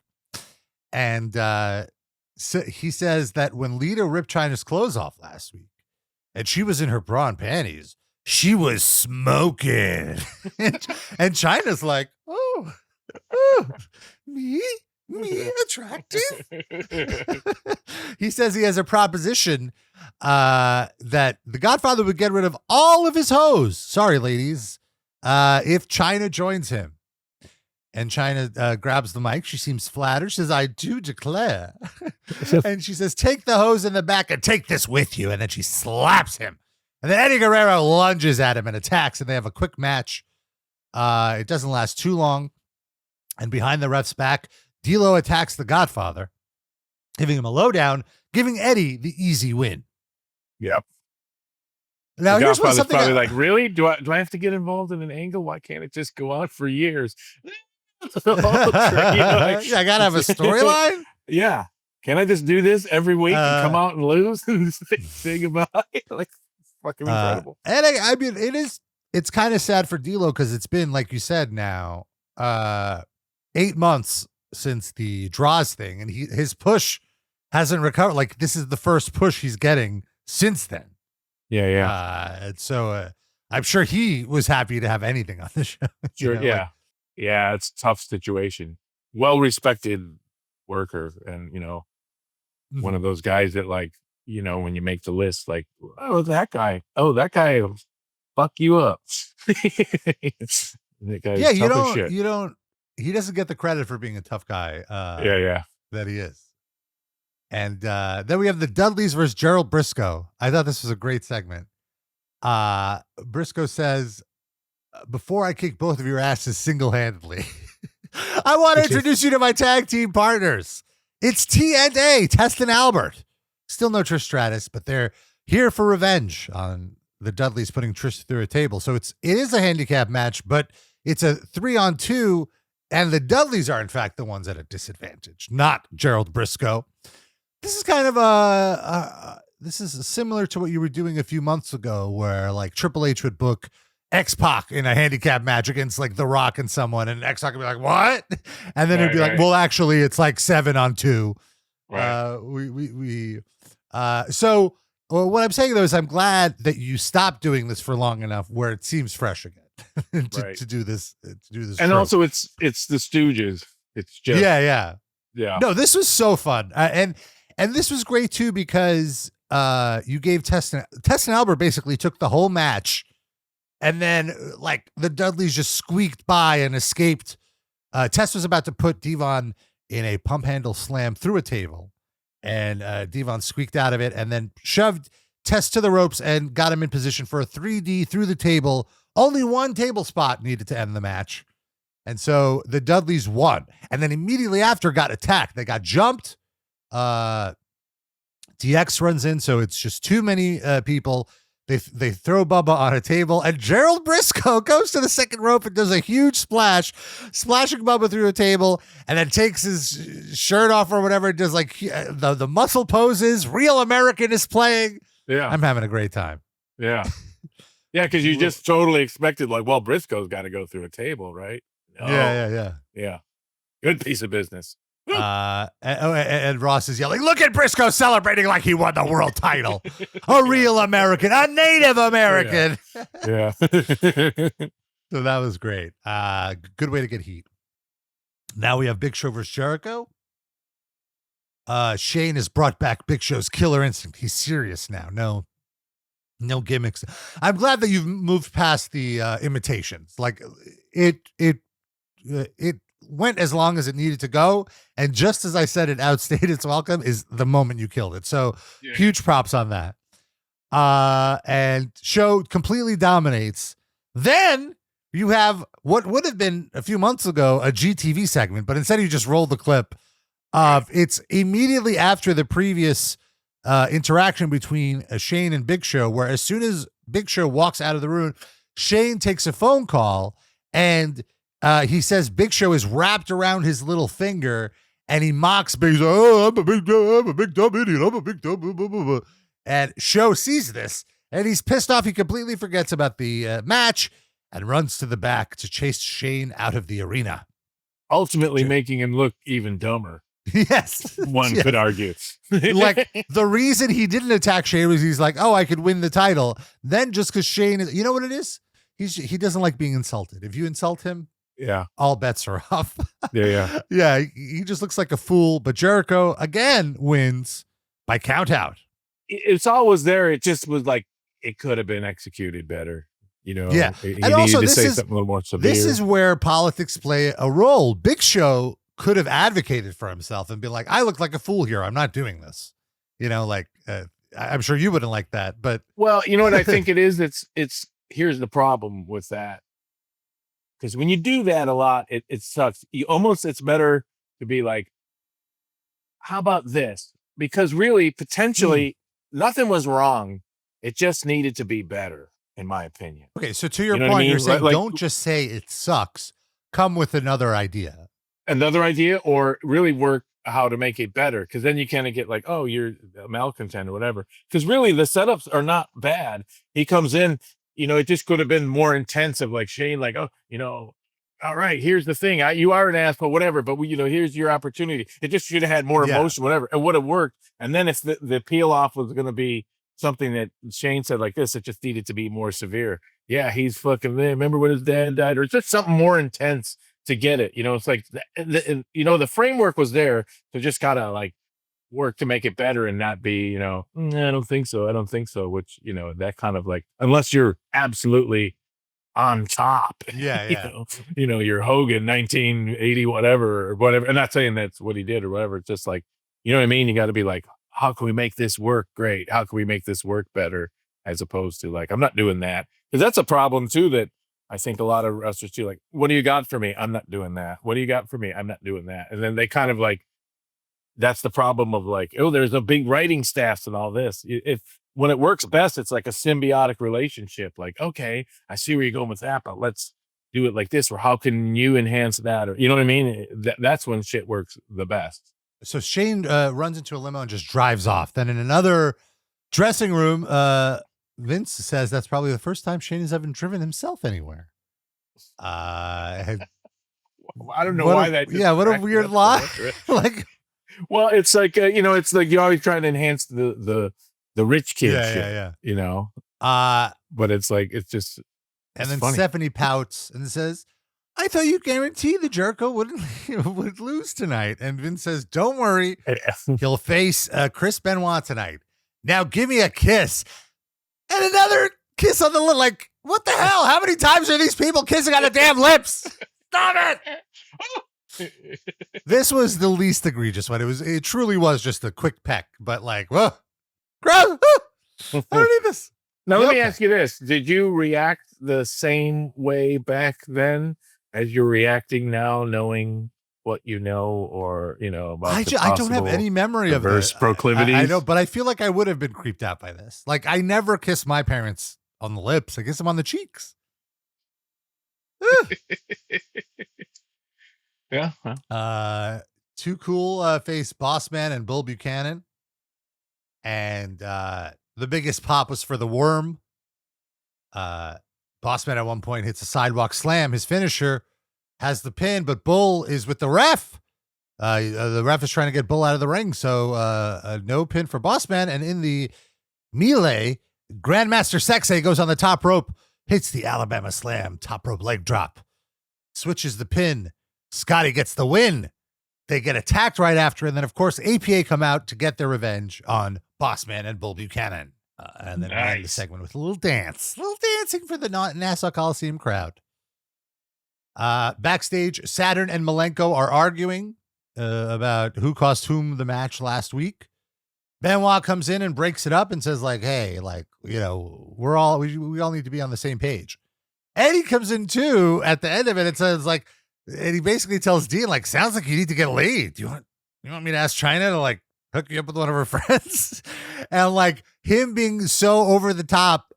and so he says that when Lita ripped Chyna's clothes off last week, and she was in her bra and panties, she was smoking. and Chyna's like, oh, me attractive. He says he has a proposition that the Godfather would get rid of all of his hoes. Sorry, ladies. If Chyna joins him. And Chyna grabs the mic. She seems flattered. She says, I do declare. And she says, take the hose in the back and take this with you. And then she slaps him. And then Eddie Guerrero lunges at him and attacks. And they have a quick match. It doesn't last too long. And behind the ref's back, D'Lo attacks the Godfather, giving him a lowdown, giving Eddie the easy win. Yep. Now, the here's Godfather's something probably like, really? Do I have to get involved in an angle? Why can't it just go on for years? I gotta have a storyline. Yeah, can I just do this every week and come out and lose and say goodbye? Like, fucking incredible. And I mean, it's kind of sad for D'Lo because it's been, like you said, now 8 months since the draws thing, and his push hasn't recovered. Like, this is the first push he's getting since then. Yeah. And so I'm sure he was happy to have anything on the show. Sure. Yeah, it's a tough situation. Well-respected worker, and one of those guys that, like, when you make the list, like, that guy will fuck you up. Yeah, he doesn't get the credit for being a tough guy. That he is. And then we have the Dudleys versus Gerald Brisco. I thought this was a great segment. Brisco says, before I kick both of your asses single-handedly, I want to introduce you to my tag team partners. It's T&A, Test and Albert. Still no Trish Stratus, but they're here for revenge on the Dudleys putting Trish through a table. So it is a handicap match, but it's a 3-on-2, and the Dudleys are, in fact, the ones at a disadvantage, not Gerald Brisco. This is kind of this is similar to what you were doing a few months ago, where like Triple H would book X-Pac in a handicap match against like The Rock and someone, and X-Pac would be like, what? And then it'd be like, well, actually, it's like 7-on-2. Right. So what I'm saying, though, is I'm glad that you stopped doing this for long enough where it seems fresh again to do this. And also, it's the Stooges. It's just yeah. No, this was so fun, and this was great too because you gave Test and Albert basically took the whole match. And then, like, the Dudleys just squeaked by and escaped. Test was about to put Devon in a pump handle slam through a table. And Devon squeaked out of it and then shoved Test to the ropes and got him in position for a 3D through the table. Only one table spot needed to end the match. And so the Dudleys won. And then immediately after got attacked. They got jumped. DX runs in, so it's just too many people. They throw Bubba on a table, and Gerald Brisco goes to the second rope and does a huge splash, splashing Bubba through a table, and then takes his shirt off or whatever. It does like the muscle poses. Real American is playing. Yeah, I'm having a great time. Yeah, because you just totally expected, like, well, Briscoe's got to go through a table, right? No. Yeah. Good piece of business. And Ross is yelling, look at Brisco celebrating like he won the world title. A real American, a Native American. Yeah. So that was great. Good way to get heat. Now we have Big Show versus Jericho. Shane has brought back Big Show's killer instinct. He's serious now. No gimmicks. I'm glad that you've moved past the imitations. Like it went as long as it needed to go, and just as I said, it outstayed its welcome is the moment you killed it. So huge props on that. And Show completely dominates. Then you have what would have been a few months ago a GTV segment, but instead you just rolled the clip of it's immediately after the previous interaction between Shane and Big Show, where as soon as Big Show walks out of the room, Shane takes a phone call and he says Big Show is wrapped around his little finger, and he mocks Big Show. Oh, I'm a big dumb idiot. I'm a big dumb. Blah, blah, blah. And Show sees this, and he's pissed off. He completely forgets about the match and runs to the back to chase Shane out of the arena. Ultimately making him look even dumber. Yes. One could argue. Like, the reason he didn't attack Shane was he's like, oh, I could win the title. Then just because Shane is, you know what it is? He doesn't like being insulted. If you insult him, all bets are off. Yeah, he just looks like a fool. But Jericho again wins by count out. it's always there. It just was like, it could have been executed better. Yeah. And also this is something a little more severe. This is where politics play a role. Big Show could have advocated for himself and be like, I look like a fool here. I'm not doing this. I'm sure you wouldn't like that, but well, you know what I think it is? It's here's the problem with that. Because when you do that a lot, it sucks. It's better to be like, how about this? Because really, potentially, nothing was wrong. It just needed to be better, in my opinion. Okay, so to your point, you're saying don't just say it sucks. Come with another idea. Another idea, or really work how to make it better. Because then you kind of get like, oh, you're a malcontent or whatever. Because really, the setups are not bad. He comes in, it just could have been more intensive, like Shane, like, oh, all right, here's the thing. You are an asshole, whatever, but here's your opportunity. It just should have had more emotion, whatever. It would have worked. And then if the peel off was going to be something that Shane said like this, it just needed to be more severe. Yeah, he's fucking, remember when his dad died? Or it's just something more intense to get it. It's like, the framework was there to just gotta like work to make it better and not be, I don't think so. I don't think so. Which, that kind of like, unless you're absolutely on top. Yeah. You're Hogan 1980, whatever. I'm not saying that's what he did or whatever. It's just like, you know what I mean? You got to be like, how can we make this work great? How can we make this work better? As opposed to like, I'm not doing that. Because that's a problem too, that I think a lot of wrestlers too, like, what do you got for me? I'm not doing that. What do you got for me? I'm not doing that. And then they kind of like, that's the problem of like, oh, there's a big writing staff and all this. When it works best, it's like a symbiotic relationship. Like, okay, I see where you're going with that, but let's do it like this. Or how can you enhance that? Or, you know what I mean? That's when shit works the best. So Shane runs into a limo and just drives off. Then in another dressing room, Vince says that's probably the first time Shane has ever driven himself anywhere. I don't know why that. Yeah, what a weird lie. Like, well, it's like it's like you're always trying to enhance the rich kid shit. Yeah. But it's like it's just. And then funny. Stephanie pouts and says, I thought you guaranteed the Jericho would lose tonight. And Vince says, don't worry. He'll face Chris Benoit tonight. Now give me a kiss. And another kiss on the lip. Like, what the hell? How many times are these people kissing on the damn lips? Stop it. This was the least egregious one. It truly was just a quick peck. But like, whoa. Gross. I don't need this. Now, let me ask you this. Did you react the same way back then as you're reacting now, knowing what you know, or, about I don't have any memory of this. Proclivities? I know, but I feel like I would have been creeped out by this. Like, I never kiss my parents on the lips. I kiss them on the cheeks. Yeah. Too Cool face Bossman and Bull Buchanan. And the biggest pop was for the Worm. Bossman at one point hits a sidewalk slam. His finisher has the pin, but Bull is with the ref. The ref is trying to get Bull out of the ring, so no pin for Bossman. And in the melee, Grandmaster Sexay goes on the top rope, hits the Alabama Slam, top rope leg drop, switches the pin. Scotty gets the win. They get attacked right after, and then, of course, APA come out to get their revenge on Bossman and Bull Buchanan. And then we end the segment with a little dancing for the Nassau Coliseum crowd. Backstage, Saturn and Malenko are arguing about who cost whom the match last week. Benoit comes in and breaks it up and says, like, hey, like, we all need to be on the same page. Eddie comes in too at the end of it and says, like, and he basically tells Dean, like, sounds like you need to get laid. Do you want me to ask Chyna to like hook you up with one of her friends? And like him being so over the top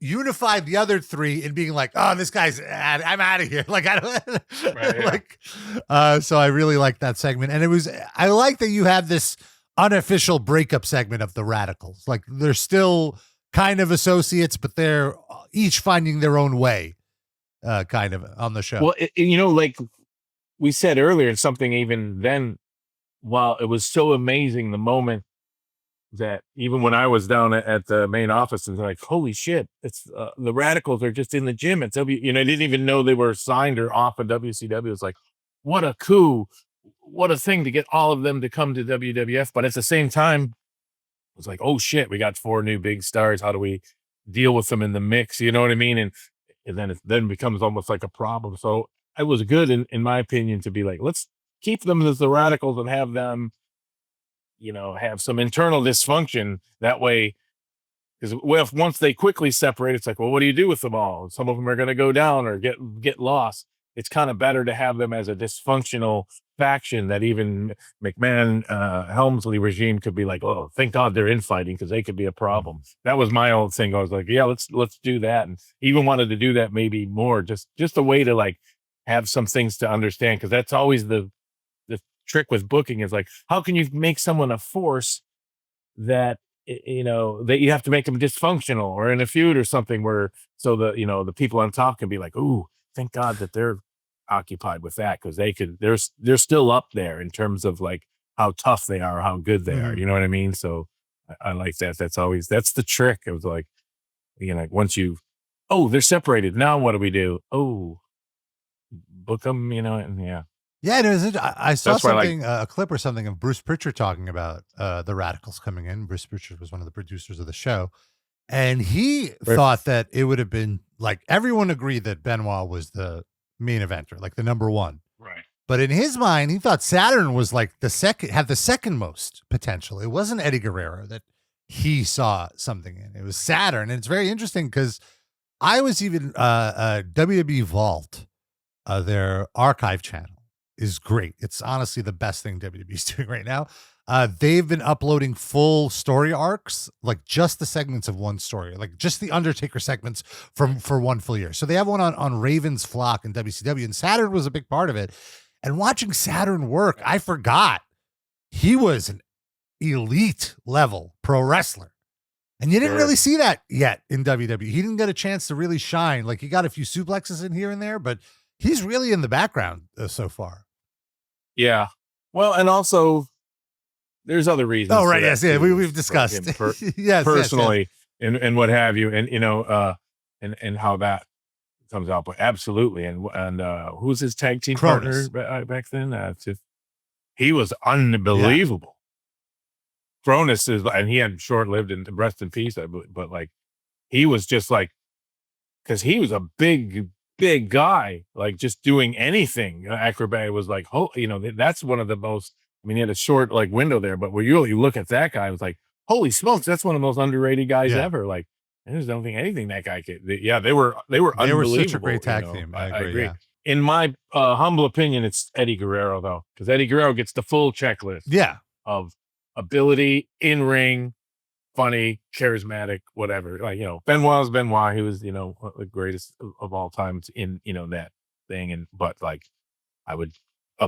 unified the other three in being like, oh, this guy's, I'm out of here. Like, I don't like, so I really like that segment. And I like that you have this unofficial breakup segment of the Radicals. Like, they're still kind of associates, but they're each finding their own way. Kind of on the show. Well, like we said earlier, and something even then, while it was so amazing, the moment that even when I was down at the main office and like, holy shit, it's the Radicals are just in the gym at I didn't even know they were signed or off of WCW. It was like, what a coup, what a thing to get all of them to come to WWF. But at the same time, was like, oh shit, we got 4 new big stars. How do we deal with them in the mix? You know what I mean? And then it then becomes almost like a problem. So it was good, in my opinion, to be like, let's keep them as the Radicals and have them, have some internal dysfunction. That way, because once they quickly separate, it's like, well, what do you do with them all? Some of them are going to go down or get lost. It's kind of better to have them as a dysfunctional faction that even McMahon-Helmsley regime could be like, oh, thank God they're infighting because they could be a problem. That was my old thing. I was like, yeah, let's do that, and even wanted to do that maybe more, just a way to like have some things to understand, because that's always the trick with booking is like, how can you make someone a force that that you have to make them dysfunctional or in a feud or something, where so the people on top can be like, ooh, thank God that they're occupied with that, because they're still up there in terms of like how tough they are, how good they are. You know what I mean? So I like that. That's the trick. It was like, once they're separated. Now what do we do? Oh, book them, and yeah. Yeah, I saw something, a clip or something of Bruce Pritchard talking about the Radicals coming in. Bruce Pritchard was one of the producers of the show. And he thought that it would have been like, everyone agreed that Benoit was the main eventer, like the number one. Right. But in his mind, he thought Saturn was like had the second most potential. It wasn't Eddie Guerrero that he saw something in. It was Saturn. And it's very interesting because I was even WWE Vault, their archive channel is great. It's honestly the best thing WWE is doing right now. They've been uploading full story arcs, like just the segments of one story, like just the Undertaker segments for one full year. So they have one on Raven's Flock in WCW, and Saturn was a big part of it. And watching Saturn work, I forgot he was an elite level pro wrestler. And you didn't really see that yet in WWE. He didn't get a chance to really shine. Like, he got a few suplexes in here and there, but he's really in the background so far. Yeah. Well, and also there's other reasons. Oh, right. Yes. Yeah. We've discussed. Yes. Personally, yes. And what have you. And, and how that comes out. But absolutely. And who's his tag team Cronus partner back then? He was unbelievable. Yeah. Cronus and he had short-lived and rest in peace, I believe, but like, he was just like, because he was a big guy, like just doing anything. Acrobat was like, that's one of the most, he had a short like window there, but where you look at that guy, it was like, holy smokes, that's one of the most underrated guys ever. Like, I just don't think anything that guy could. They were unbelievable. Such a great tag team. I agree. Yeah. In my humble opinion, it's Eddie Guerrero though, because Eddie Guerrero gets the full checklist. Yeah. Of ability, in ring, funny, charismatic, whatever. Like, Benoit's Benoit. He was, the greatest of all times in, that thing. But like, I would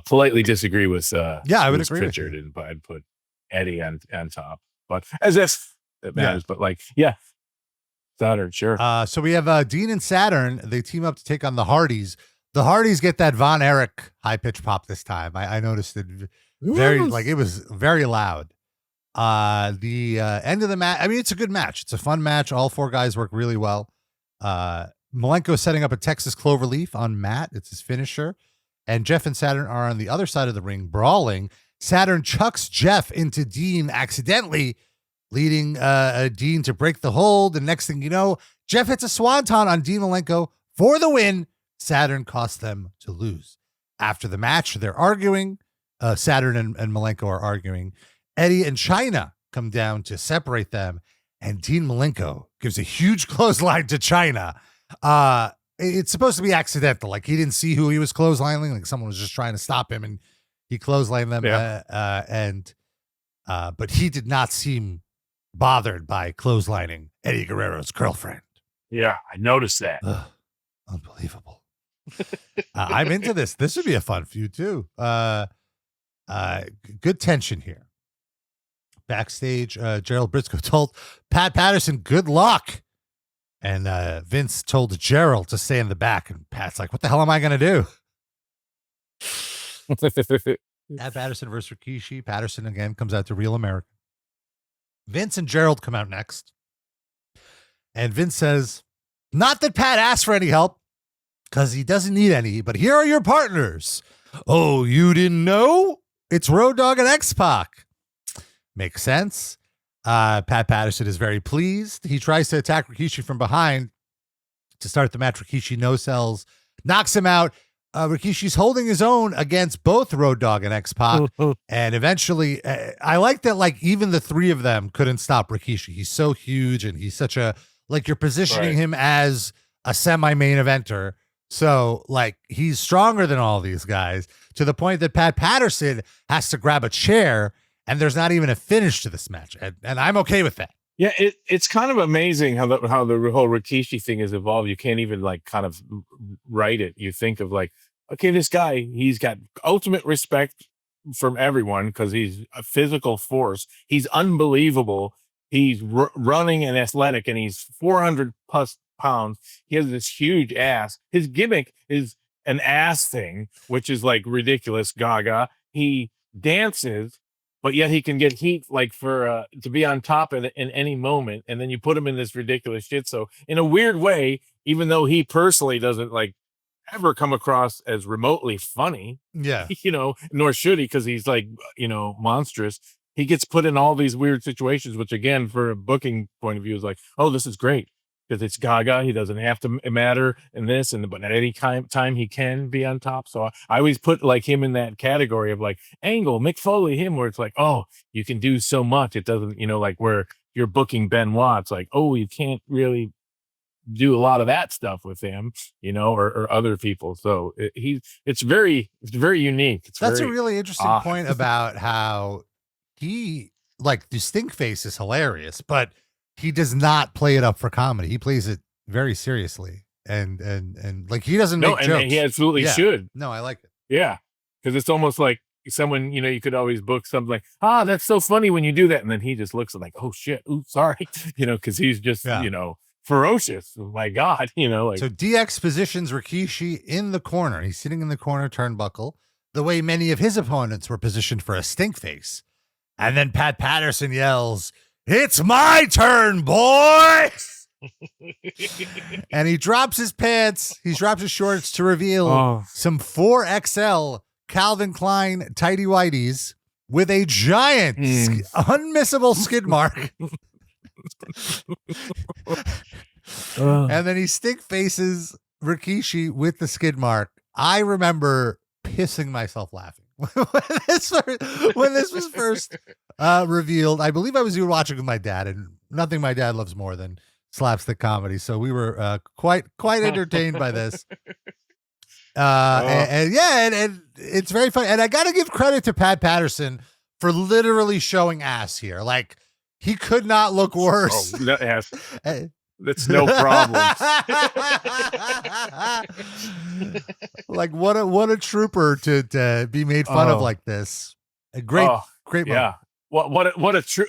politely disagree with, I would agree Pritchard, and I'd put Eddie on top. But as if it matters. But like, Saturn, sure. So we have Dean and Saturn. They team up to take on the Hardys. The Hardys get that Von Erich high pitch pop this time. I noticed it it was very loud. The end of the match, it's a good match. It's a fun match. All 4 guys work really well. Malenko setting up a Texas Cloverleaf on Matt. It's his finisher. And Jeff and Saturn are on the other side of the ring brawling. Saturn chucks Jeff into Dean accidentally, leading Dean to break the hold. And next thing you know, Jeff hits a swanton on Dean Malenko for the win. Saturn costs them to lose. After the match, they're arguing. Saturn and Malenko are arguing. Eddie and Chyna come down to separate them, and Dean Malenko gives a huge clothesline to Chyna. It's supposed to be accidental. Like, he didn't see who he was clotheslining. Like, someone was just trying to stop him, and he clotheslined them. But he did not seem bothered by clotheslining Eddie Guerrero's girlfriend. Yeah, I noticed that. Unbelievable. I'm into this. This would be a fun feud too. Good tension here. Backstage, Gerald Brisco told Pat Patterson, good luck. And Vince told Gerald to stay in the back. And Pat's like, what the hell am I going to do? Pat Patterson versus Rikishi. Patterson again comes out to Real American. Vince and Gerald come out next. And Vince says, not that Pat asked for any help, because he doesn't need any, but here are your partners. Oh, you didn't know? It's Road Dogg and X-Pac. Makes sense. Pat Patterson is very pleased. He tries to attack Rikishi from behind to start the match. Rikishi no-sells, knocks him out. Rikishi's holding his own against both Road Dogg and X-Pac. And eventually, I like that, like, even the three of them couldn't stop Rikishi. He's so huge, and he's such a, like, you're positioning him as a semi-main eventer. So, like, he's stronger than all these guys, to the point that Pat Patterson has to grab a chair, and there's not even a finish to this match. And I'm okay with that. Yeah, it's kind of amazing how the whole Rikishi thing has evolved. You can't even, like, kind of write it. You think of, like, okay, this guy, he's got ultimate respect from everyone because he's a physical force. He's unbelievable. He's running and athletic, and he's 400 plus pounds. He has this huge ass. His gimmick is an ass thing, which is, like, ridiculous, gaga. He dances, but yet he can get heat, like, for to be on top in any moment, and then you put him in this ridiculous shit. So in a weird way, even though he personally doesn't, like, ever come across as remotely funny, nor should he, because he's, like, monstrous, he gets put in all these weird situations, which, again, for a booking point of view, is like, oh, this is great. Because it's gaga, he doesn't have to matter in this, but at any time he can be on top. So I always put, like, him in that category of, like, Angle, Mick Foley, him, where it's like, oh, you can do so much. It doesn't, like, where you're booking Benoit, it's like, oh, you can't really do a lot of that stuff with him, or other people. So it's very unique. That's a really interesting point about how he, like, the stink face is hilarious, but he does not play it up for comedy. He plays it very seriously, and like, he doesn't make jokes. And he absolutely should. No, I like it. Yeah, because it's almost like someone, you could always book something like, that's so funny when you do that, and then he just looks like, oh shit, oops, sorry, because he's just ferocious. Oh my God, like. So DX positions Rikishi in the corner. He's sitting in the corner turnbuckle, the way many of his opponents were positioned for a stink face, and then Pat Patterson yells, "It's my turn, boy!" And he drops his pants. He drops his shorts to reveal some 4XL Calvin Klein tighty whities with a giant, unmissable skid mark. And then he stick faces Rikishi with the skid mark. I remember pissing myself laughing when this was first revealed. I believe I was even watching with my dad, and nothing my dad loves more than slapstick comedy. So we were quite entertained by this. And it's very funny. And I got to give credit to Pat Patterson for literally showing ass here. Like, he could not look worse. That's no problem. Like, what a trooper to be made fun of like this. A great moment. Yeah. What a true.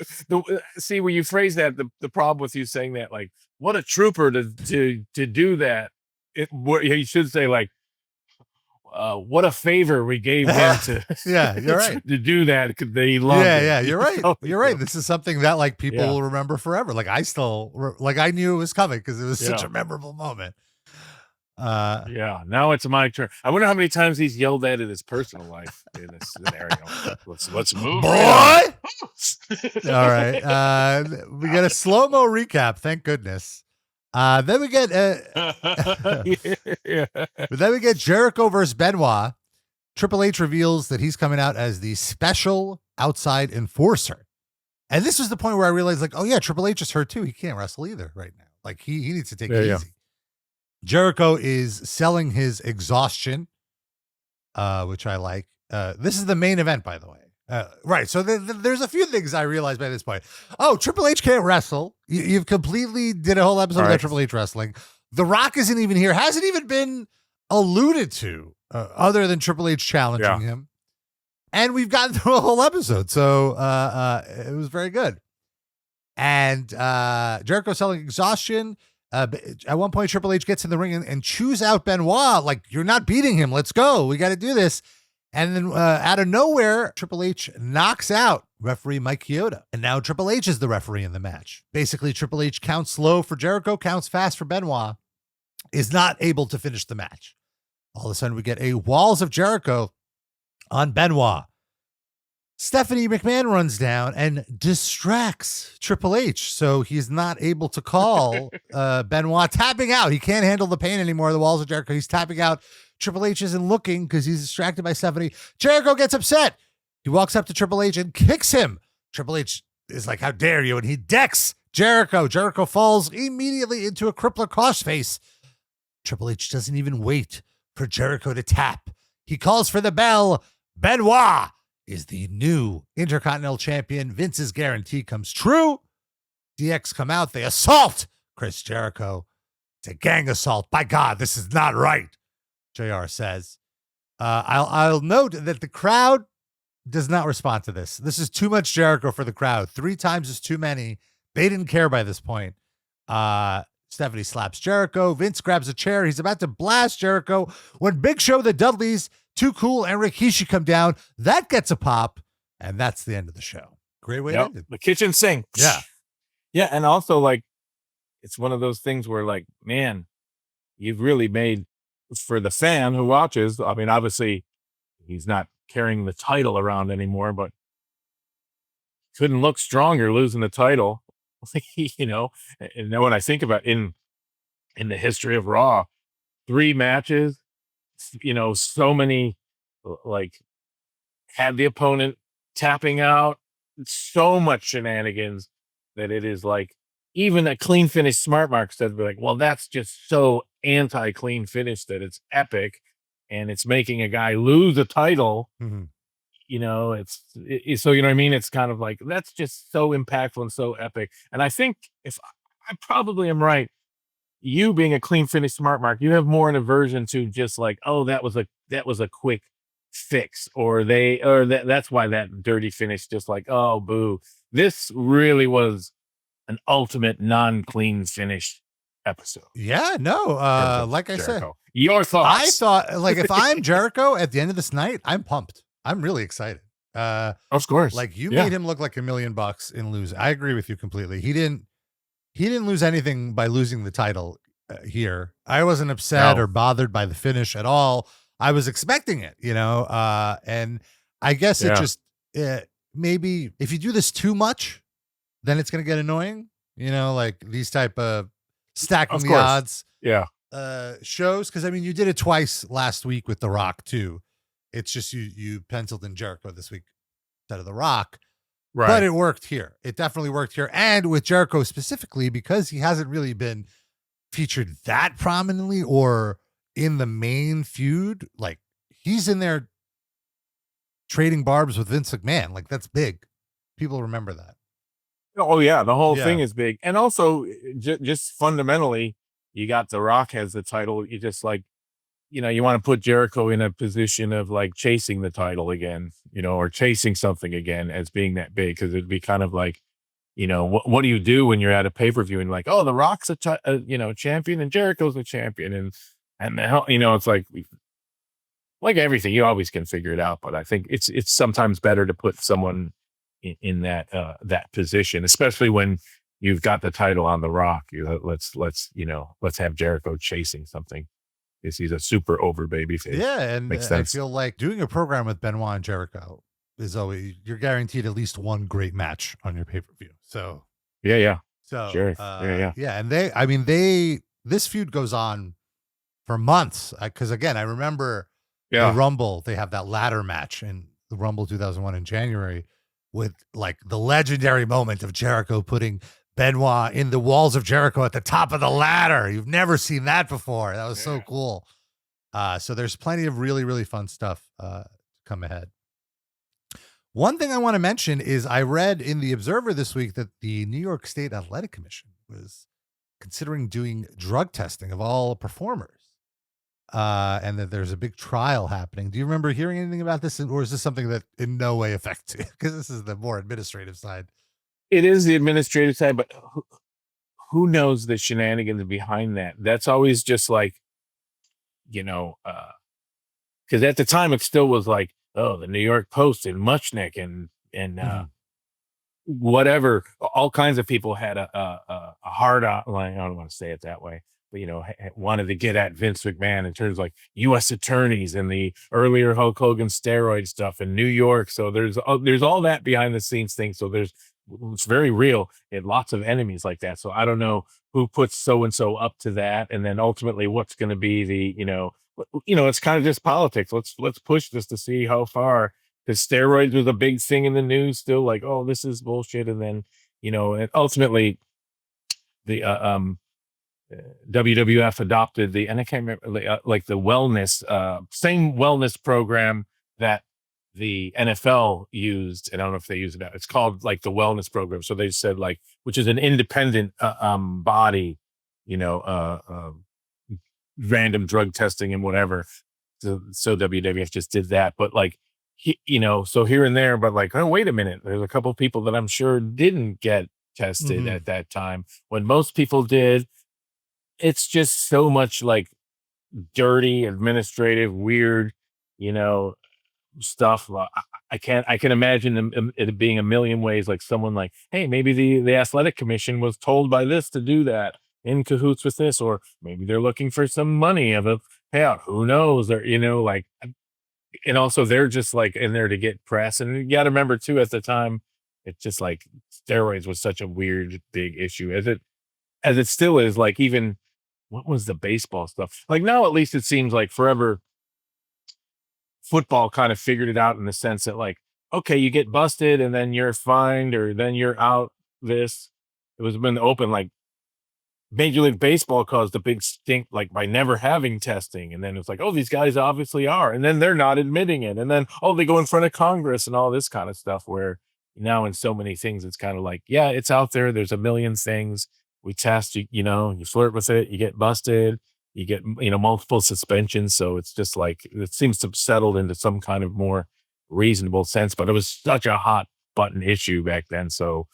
See, when you phrase that, the problem with you saying that, like, what a trooper to do that. You should say, like, what a favor we gave him to. Yeah, you're right. To do that because they love it. Yeah, you're right. You're right. This is something that, like, people will remember forever. Like, I still, like, I knew it was coming because it was such a memorable moment. Now it's my turn. I wonder how many times he's yelled at in his personal life in this scenario. Let's move, boy. All right. We get a slow-mo recap. Thank goodness. Then we get then we get Jericho versus Benoit. Triple H reveals that he's coming out as the special outside enforcer. And this was the point where I realized, like, oh yeah, Triple H is hurt too. He can't wrestle either right now. Like, he needs to take it easy. Jericho is selling his exhaustion, which I like. This is the main event, by the way. Right. So there's a few things I realized by this point. Oh, Triple H can't wrestle. You've completely did a whole episode about Triple H wrestling. The Rock isn't even here. Hasn't even been alluded to other than Triple H challenging him. And we've gotten through a whole episode. So it was very good. And Jericho selling exhaustion. At one point, Triple H gets in the ring and chews out Benoit. Like, you're not beating him. Let's go. We got to do this. And then out of nowhere, Triple H knocks out referee Mike Chioda. And now Triple H is the referee in the match. Basically, Triple H counts slow for Jericho, counts fast for Benoit, is not able to finish the match. All of a sudden, we get a Walls of Jericho on Benoit. Stephanie McMahon runs down and distracts Triple H, so he's not able to call Benoit, tapping out. He can't handle the pain anymore. The walls of Jericho. He's tapping out. Triple H isn't looking because he's distracted by Stephanie. Jericho gets upset. He walks up to Triple H and kicks him. Triple H is like, "How dare you?" And he decks Jericho. Jericho falls immediately into a crippler crossface. Triple H doesn't even wait for Jericho to tap. He calls for the bell. Benoit is the new Intercontinental Champion. Vince's guarantee comes true. DX come out. They assault Chris Jericho. It's a gang assault. By God, this is not right, JR says. I'll note that the crowd does not respond to this. This is too much Jericho for the crowd. 3 times is too many. They didn't care by this point. Stephanie slaps Jericho. Vince grabs a chair. He's about to blast Jericho when Big Show, the Dudleys, Too Cool, and Rikishi come down. That gets a pop, and that's the end of the show. Great way to end it. The kitchen sink. Yeah. Yeah, and also, like, it's one of those things where, like, man, you've really made, for the fan who watches, I mean, obviously, he's not carrying the title around anymore, but couldn't look stronger losing the title. You know, and then when I think about in the history of Raw, 3 matches, you know, so many, like, had the opponent tapping out, so much shenanigans that it is like, even a clean finish Smart Mark said, be like, well, that's just so anti clean finish that it's epic, and it's making a guy lose a title. Mm-hmm. You know, it's so, you know what I mean? It's kind of like, that's just so impactful and so epic. And I think, if I probably am right, you being a clean finish Smart Mark, you have more an aversion to just like, oh, that was a quick fix, or that's why that dirty finish, just like, oh, boo. This really was an ultimate non-clean finish episode. Yeah, no, like I said, your thoughts. I thought, like, if I'm Jericho at the end of this night, I'm pumped. I'm really excited. Of course. Like, you made him look like $1 million in losing. I agree with you completely. He didn't lose anything by losing the title here. I wasn't upset or bothered by the finish at all. I was expecting it, you know, and I guess it just, maybe if you do this too much, then it's going to get annoying, you know, like these type of stacking the odds shows. Cause I mean, you did it twice last week with The Rock too. It's just you penciled in Jericho this week instead of The Rock. Right. But it worked here. It definitely worked here. And with Jericho specifically, because he hasn't really been featured that prominently or in the main feud, like, he's in there trading barbs with Vince McMahon. Like, that's big. People remember that. Oh, yeah. The whole thing is big. And also, just fundamentally, you got The Rock has the title. You just, like, you know, you want to put Jericho in a position of, like, chasing the title again, you know, or chasing something again as being that big. Because it'd be kind of like, you know, what do you do when you're at a pay-per-view and like, oh, The Rock's a you know, champion and Jericho's a champion. And the hell, you know, it's like everything, you always can figure it out. But I think it's sometimes better to put someone in that position, especially when you've got the title on The Rock. Let's have Jericho chasing something, because he's a super over babyface. Yeah, and I feel like doing a program with Benoit and Jericho is always, you're guaranteed at least one great match on your pay-per-view. So so sure. And this feud goes on for months, because again, I remember the Rumble, they have that ladder match in the Rumble 2001 in January, with like the legendary moment of Jericho putting Benoit in the walls of Jericho at the top of the ladder. You've never seen that before. That was so cool. So there's plenty of really, really fun stuff to come ahead. One thing I want to mention is I read in the Observer this week that the New York State Athletic Commission was considering doing drug testing of all performers, and that there's a big trial happening. Do you remember hearing anything about this, or is this something that in no way affects you? Because this is the more administrative side. It is the administrative side, but who knows the shenanigans behind that? That's always just like, you know, because at the time it still was like, oh, the New York Post and Muchnick and whatever, all kinds of people had a hard on, like, I don't want to say it that way, wanted to get at Vince McMahon in terms of like U.S. attorneys and the earlier Hulk Hogan steroid stuff in New York. So there's all that behind the scenes thing. So it's very real. It had lots of enemies like that. So I don't know who puts so-and-so up to that. And then ultimately what's going to be the, it's kind of just politics. Let's push this to see how far, because steroids was a big thing in the news still, like, oh, this is bullshit. And then, and ultimately the, WWF adopted and I can't remember, like the wellness, same wellness program that the NFL used. And I don't know if they use it now. It's called like the wellness program. So they said like, which is an independent body, random drug testing and whatever. So WWF just did that. But like, so here and there, but like, oh, wait a minute. There's a couple of people that I'm sure didn't get tested at that time when most people did. It's just so much like dirty, administrative, weird, stuff. I can imagine it being a million ways. Like someone like, hey, maybe the athletic commission was told by this to do that, in cahoots with this, or maybe they're looking for some money of a payout. Who knows? Or like, and also they're just like in there to get press. And you got to remember too, at the time, it's just like steroids was such a weird big issue as it still is. Like even. What was the baseball stuff? Like now, at least it seems like forever football kind of figured it out in the sense that like, okay, you get busted and then you're fined or then you're out this. It was been open, like Major League Baseball caused a big stink, like by never having testing. And then it's like, oh, these guys obviously are. And then they're not admitting it. And then, oh, they go in front of Congress and all this kind of stuff where now in so many things, it's kind of like, yeah, it's out there. There's a million things. We test you, you flirt with it, you get busted, you get, multiple suspensions. So it's just like, it seems to have settled into some kind of more reasonable sense, but it was such a hot button issue back then. So,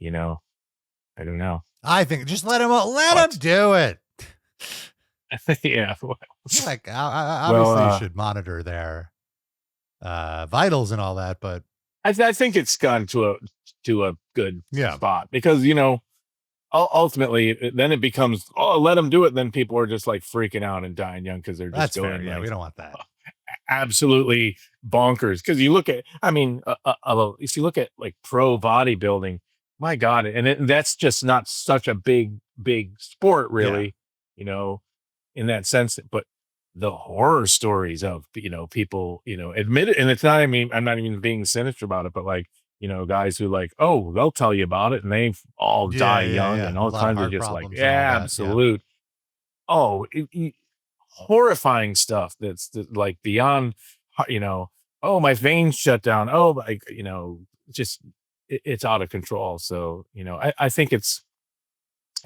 I don't know. I think just let him do it. Yeah. Like obviously you should monitor their vitals and all that, but I think it's gone to a good spot because, ultimately then it becomes, oh, let them do it. Then people are just like freaking out and dying young because they're just going. Yeah, we don't want that. Absolutely bonkers. Because you look at, if you look at like pro bodybuilding, my God, and that's just not such a big sport, really, in that sense. But the horror stories of people admit it, and it's not. I mean, I'm not even being sinister about it, but like. Guys who like, oh, they'll tell you about it and they all die young and all kinds of just like, absolute. Yeah. Oh, horrifying stuff. That's like beyond, oh, my veins shut down. Oh, like, just it's out of control. So, I think it's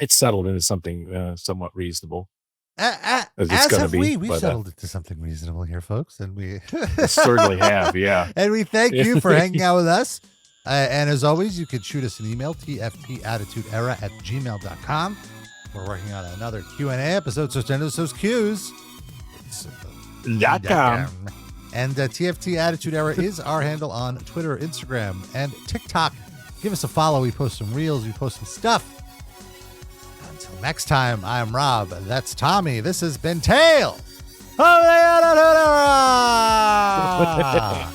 settled into something somewhat reasonable. As have we've settled it to something reasonable here, folks. And we certainly have. Yeah. And we thank you for hanging out with us. And as always, you can shoot us an email, tfpattitudeera@gmail.com. We're working on another Q&A episode, so send us those Qs. .com. And TFT Attitude Era is our handle on Twitter, Instagram, and TikTok. Give us a follow. We post some reels. We post some stuff. Until next time, I'm Rob. That's Tommy. This has been Tales of the Attitude Era.